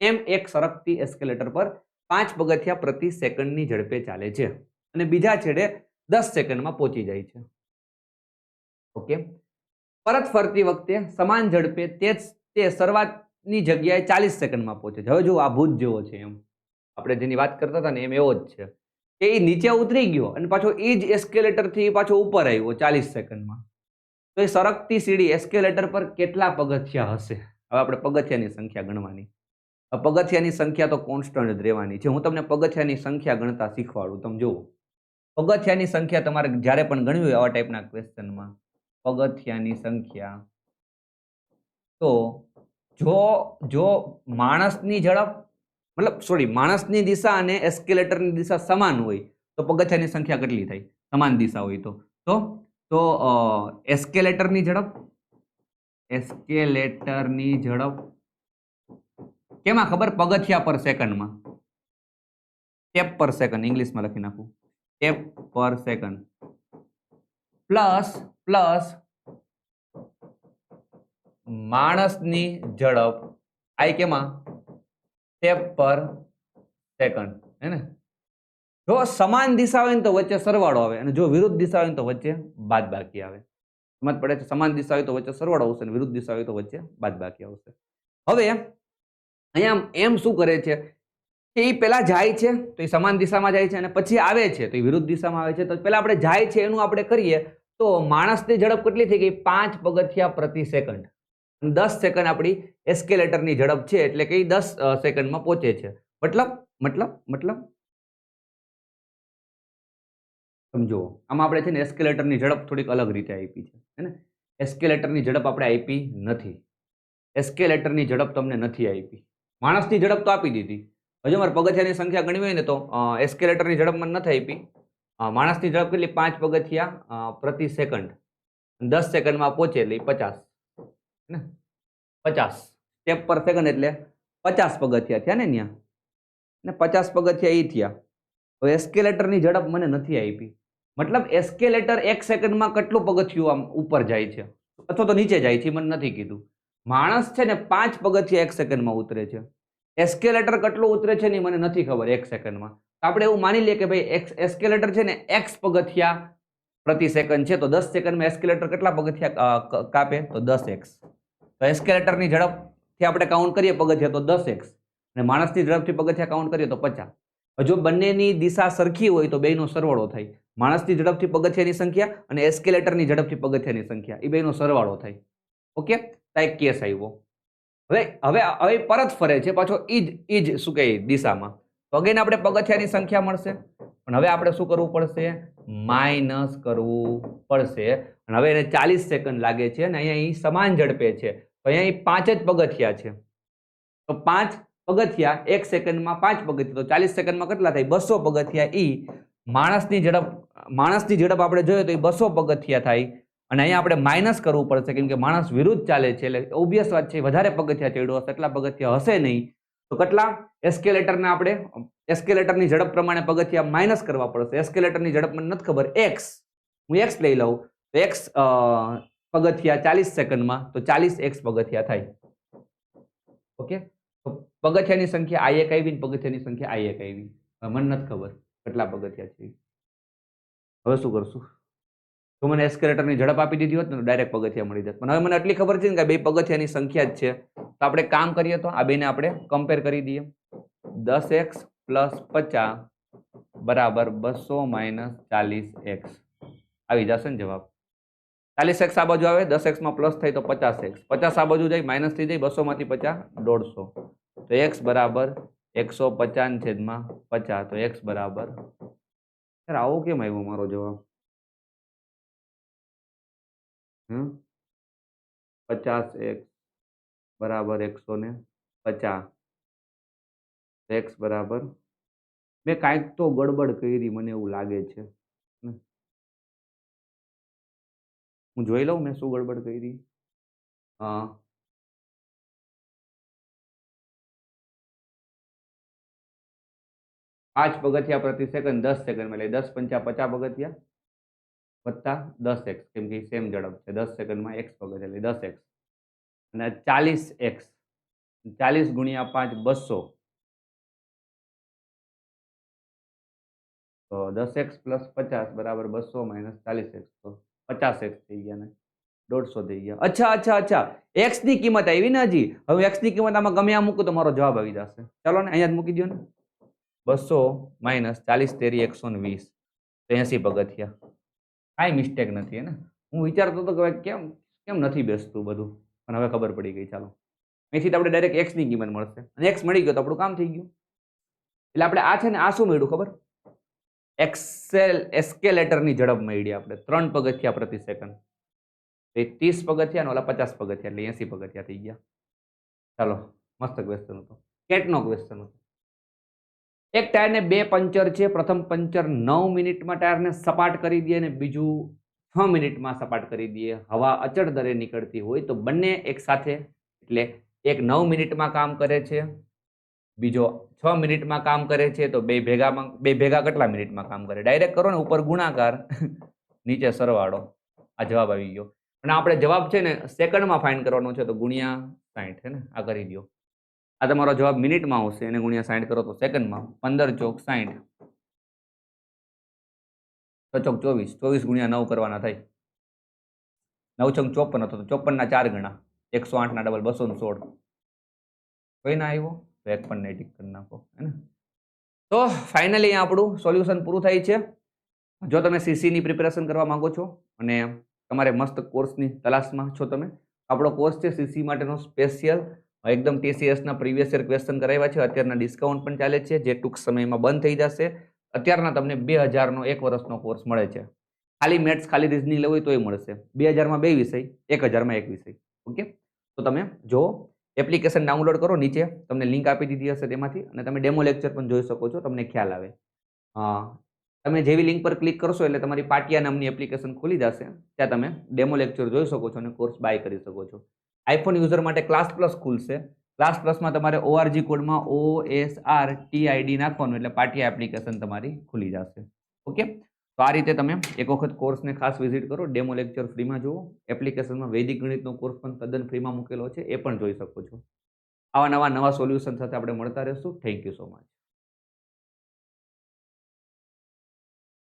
S1: એમ એક સરકતી એસ્કેલેટર પર 5 પગથિયા પ્રતિ સેકન્ડની ઝડપે ચાલે છે અને બીજા છેડે 10 સેકન્ડમાં પહોંચી જાય છે. ઓકે, પરત ફરતી વખતે સમાન ઝડપે તે શરૂઆતની જગ્યાએ 40 સેકન્ડમાં પહોંચે છે. હવે જો આ ભૂત જેવો છે એમ આપણે જેની વાત કરતા હતા ને એમ એવો જ છે કે એ નીચે ઉતરી ગયો અને પાછો એ જ એસ્કેલેટર થી પાછો ઉપર આવ્યો 40 સેકન્ડમાં. તો એ સરકતી સીડી એસ્કેલેટર પર કેટલા પગથિયા હશે? હવે આપણે પગથિયાની સંખ્યા ગણવાની. પગથિયાની સંખ્યા તો કોન્સ્ટન્ટ જ રહેવાની છે. હું તમને પગથિયાની સંખ્યા ગણતા શીખવાડું. તમે જુઓ, પગથિયાની સંખ્યા તમારે જ્યારે પણ ગણવી હોય આવા ટાઈપના ક્વેશ્ચનમાં, પગથિયાની સંખ્યા તો જો માણસની ઝડપ માણસની દિશા અને એસ્કેલેટરની દિશા સમાન હોય તો પગથિયાની સંખ્યા કેટલી થાય? સમાન દિશા હોય તો એસ્કેલેટરની ઝડપ કેમાં ખબર? પગથિયા પર સેકન્ડમાં. સ્ટેપ પર સેકન્ડ ઇંગ્લિશમાં લખી નાખું. સ્ટેપ પર સેકન્ડ પ્લસ માણસની ઝડપ આઈ કેમાં? સ્ટેપ પર સેકન્ડ હે ને. જો સમાન દિશા હોય ને તો વચ્ચે સરવાળો આવે અને જો વિરુદ્ધ દિશા હોય ને તો વચ્ચે બાદબાકી આવે. સમજ પડે છે? સમાન દિશા હોય તો વચ્ચે સરવાળો આવશે અને વિરુદ્ધ દિશા હોય તો વચ્ચે બાદબાકી આવશે. હવે અહીંયા એમ શું કરે છે કે એ પેલા જાય છે તો એ સમાન દિશામાં જાય છે અને પછી આવે છે તો એ વિરુદ્ધ દિશામાં આવે છે. તો પેલા આપણે જાય છે એનું આપણે કરીએ તો માણસની ઝડપ કેટલી થઈ ગઈ? 5 પગથિયા પ્રતિ સેકન્ડ. 10 સેકન્ડ આપણી એસ્કેલેટરની ઝડપ છે એટલે કે 10 સેકન્ડમાં પહોંચે છે. મતલબ સમજો, આમાં આપણે છે ને એસ્કેલેટરની ઝડપ થોડીક અલગ રીતે આપી છે હે ને. એસ્કેલેટરની ઝડપ આપણે આપી નથી. એસ્કેલેટરની ઝડપ તમને નથી આપી. માણસની ઝડપ તો આપી દીધી. હજુ મારે પગથિયાની સંખ્યા ગણવી હોય ને તો એસ્કેલેટરની ઝડપ મને નથી આપી. માણસની ઝડપ કેટલી? 5 પગથિયા પ્રતિ સેકન્ડ. 10 સેકન્ડમાં પહોંચે એટલે 50 ને, 50 સ્ટેપ પર સેકન્ડ એટલે 50 પગથિયા થયા ને ત્યાં ને 50 પગથિયા એ થયા. હવે એસ્કેલેટરની ઝડપ મને નથી આપી. મતલબ એસ્કેલેટર 1 સેકન્ડમાં કેટલું પગથિયું આમ ઉપર જાય છે અથવા તો નીચે જાય છે મને નથી કીધું. માણસ છે ને 5 પગથિયા 1 સેકન્ડમાં ઉતરે છે. એસ્કેલેટર કેટલું ઉતરે છે ને મને નથી ખબર 1 સેકન્ડમાં. આપણે એવું માની લઈએ કે ભાઈ એસ્કેલેટર છે ને x પગથિયા પ્રતિ સેકન્ડ છે તો 10 સેકન્ડમાં એસ્કેલેટર કેટલા પગથિયા કાપે? તો 10x. તો એસ્કેલેટરની ઝડપથી આપણે કાઉન્ટ કરીએ પગથિયા તો 10x અને માણસની ઝડપથી પગથિયા કાઉન્ટ કરીએ તો 50. જો બંનેની દિશા સરખી હોય તો બેનો સરવાળો થાય. માણસની ઝડપથી પગથિયાની સંખ્યા અને એસ્કેલેટરની ઝડપથી પગથિયાની સંખ્યા એ બેનો સરવાળો થાય. ઓકે, તો એક કેસ આવ્યો. હવે પરત ફરે છે પાછો ઈ જ શું કહે દિશામાં તો અગેન આપણે પગથિયાની સંખ્યા મળશે પણ હવે આપણે શું કરવું પડશે? માઇનસ કરવું પડશે. અને હવે એને 40 સેકન્ડ લાગે છે અને અહીંયા સમાન ઝડપે છે તો અહીંયા 5 જ પગથિયા છે તો 5 પગથિયા 1 સેકન્ડમાં 5 પગથિયા તો 40 સેકન્ડમાં કેટલા થાય? 200 પગથિયા. માણસની ઝડપ આપણે જોઈએ તો 200 પગથિયા થાય અને અહીંયા આપણે માઇનસ કરવું પડશે કેમ કે માણસ વિરુદ્ધ ચાલે છે એટલે ઓબ્વિયસ વાત છે વધારે પગથિયા ચડ્યો હશે એટલા પગથિયા હશે નહીં તો કેટલા? એસ્કેલેટરની ઝડપ પ્રમાણે પગથિયા માઇનસ કરવા પડશે. એસ્કેલેટરની ઝડપ મને નથી ખબર x, હું x લઈ લઉં તો x પગથિયા 40 સેકન્ડમાં તો 40x પગથિયા થાય. ઓકે, તો પગથિયાની સંખ્યા i1 આવી ને પગથિયાની સંખ્યા i1 આવી. મને નથી ખબર કેટલા પગથિયા છે. હવે શું કરશું? તો મને એસ્કેલેટરની ઝડપ આપી દીધી હોત ને ડાયરેક્ટ પગથિયા મળી જાત. પણ હવે મને આટલી ખબર છે ને કે બે પગથિયાની સંખ્યા જ છે તો આપણે કામ કરીએ તો આ બેને આપણે કમ્પેર કરી દઈએ. 10x પ્લસ 50 બરાબર 200 માઇનસ 40x આવી જશે ને જવાબ. 40x આ બાજુ આવે, 10x માં પ્લસ થાય તો 50x, 50 આ બાજુ જાય માઇનસ થઈ જાય, 200 માંથી 50 150, તો x બરાબર 150/50, તો x બરાબર આવો કેમ આવ્યો મારો જવાબ? 50x બરાબર 150, x બરાબર મેં કાંઈક તો ગડબડ કરી, મને એવું લાગે છે. હું જોઈ લઉં મેં શું ગડબડ કરી. હા, 5 પગથિયા પ્રતિ સેકન્ડ 10 સેકન્ડ એટલે 10 પંચા 50 પગથિયા વત્તા 10x, કેમ કે સેમ ઝડપ છે. 10 સેકન્ડમાં x પગથિયા એટલે 10x અને 40x, 40 ગુણ્યા 5 200, તો 10x પ્લસ 50 બરાબર 200 માઇનસ 40x, તો 50x થઈ ગયા ને 150 થઈ ગયા. અચ્છા અચ્છા અચ્છા, x ની કિંમત આવી ને હજી. હવે x ની કિંમત આમાં ગમે આ મૂકું તો મારો જવાબ આવી જશે. ચાલો ને અહીંયા જ મૂકી દો ને. 200 માઇનસ 40 તેરી 120, 80 પગથિયા. કાંઈ મિસ્ટેક નથી હે ને. હું વિચારતો હતો કે કેમ કેમ નથી બેસતું બધું, પણ હવે ખબર પડી ગઈ. ચાલો, અહીંથી આપણે ડાયરેક્ટ x ની કિંમત મળશે અને x મળી ગયો તો આપણું કામ થઈ ગયું. એટલે આપણે આ છે ને આ શું મળ્યું ખબર? એસ્કેલેટરની ઝડપ મળી આપણે 3 પગથિયા પ્રતિ સેકન્ડ. એ 30 પગથિયા અને ઓલા 50 પગથિયા એટલે 80 પગથિયા થઈ ગયા. ચાલો, મસ્ત ક્વેશ્ચન હતો, કેટનો ક્વેશ્ચન હતો. એક ટાયરને 2 પંચર છે. પ્રથમ પંચર 9 મિનિટમાં ટાયરને સપાટ કરી દે અને બીજું 6 મિનિટમાં સપાટ કરી દે. હવા અચળ દરે નીકળતી હોય તો બંને એક સાથે, એટલે એક 9 મિનિટમાં કામ કરે છે, બીજો 6 મિનિટમાં કામ કરે છે, તો બે ભેગા કેટલા મિનિટમાં કામ કરે? ડાયરેક્ટ કરો ને, ઉપર ગુણાકાર નીચે સરવાળો. આ જવાબ આવી ગયો. અને આપણે જવાબ છે ને સેકન્ડમાં ફાઇન્ડ કરવાનો છે, તો ગુણ્યા 60 હે ને, આ કરી દો. આ તમારો જવાબ મિનિટમાં આવશે, એને ગુણ્યા 60 કરો તો સેકન્ડમાં. 15 ચોક 60, 6 ચોક 24, 24 ગુણ્યા 9 કરવાના થાય. 9 ચોક 54 હતો તો 54 ના 4 ગણા, 108 ના ડબલ 216. કોઈ ના આવ્યો તો 1 પણ નેટિક કરી નાખો, હે ને. તો ફાઇનલી આપણું સોલ્યુશન પૂરું થાય છે. જો તમે સીસીની પ્રિપેરેશન કરવા માંગો છો અને તમારે મસ્ત કોર્સની તલાશમાં છો તમે, આપણો કોર્સ છે સીસી માટેનો સ્પેશિયલ, એકદમ ટીસીએસના પ્રીવિયસ યર ક્વેશ્ચન કરાવ્યા છે. અત્યારના ડિસ્કાઉન્ટ પણ ચાલે છે, જે ટૂંક સમયમાં બંધ થઈ જશે. અત્યારના તમને 2000નો 1 વર્ષનો કોર્સ મળે છે. ખાલી મેથ્સ ખાલી રીઝનિંગ લેવું હોય તોય મળશે. 2000માં 2 વિષય, 1000માં 1 વિષય. ઓકે, તો તમે જો એપ્લિકેશન ડાઉનલોડ કરો, નીચે તમને લિંક આપી દીધી હશે તેમાંથી, અને તમે ડેમો લેક્ચર પણ જોઈ શકો છો, તમને ખ્યાલ આવે. તમે જેવી લિંક પર ક્લિક કરશો એટલે તમારી પાટિયા નામની એપ્લિકેશન ખુલી જશે. ત્યાં તમે ડેમો લેક્ચર જોઈ શકો છો અને કોર્સ બાય કરી શકો છો. આઈફોન યુઝર માટે ક્લાસ પ્લસ ખુલશે. ક્લાસ પ્લસમાં તમારે ORG કોડમાં OSRTID નાખવાનું એટલે પાટિયા એપ્લિકેશન તમારી ખુલી જશે. ઓકે, તો આ રીતે તમે એક વખત કોર્સને ખાસ વિઝિટ કરો, ડેમો લેક્ચર ફ્રીમાં જુઓ. એપ્લિકેશનમાં વૈદિક ગણિતનો કોર્સ પણ તદ્દન ફ્રીમાં મૂકેલો છે, એ પણ જોઈ શકો છો. આવા નવા સોલ્યુશન સાથે આપણે મળતા રહીશું. Thank you so much.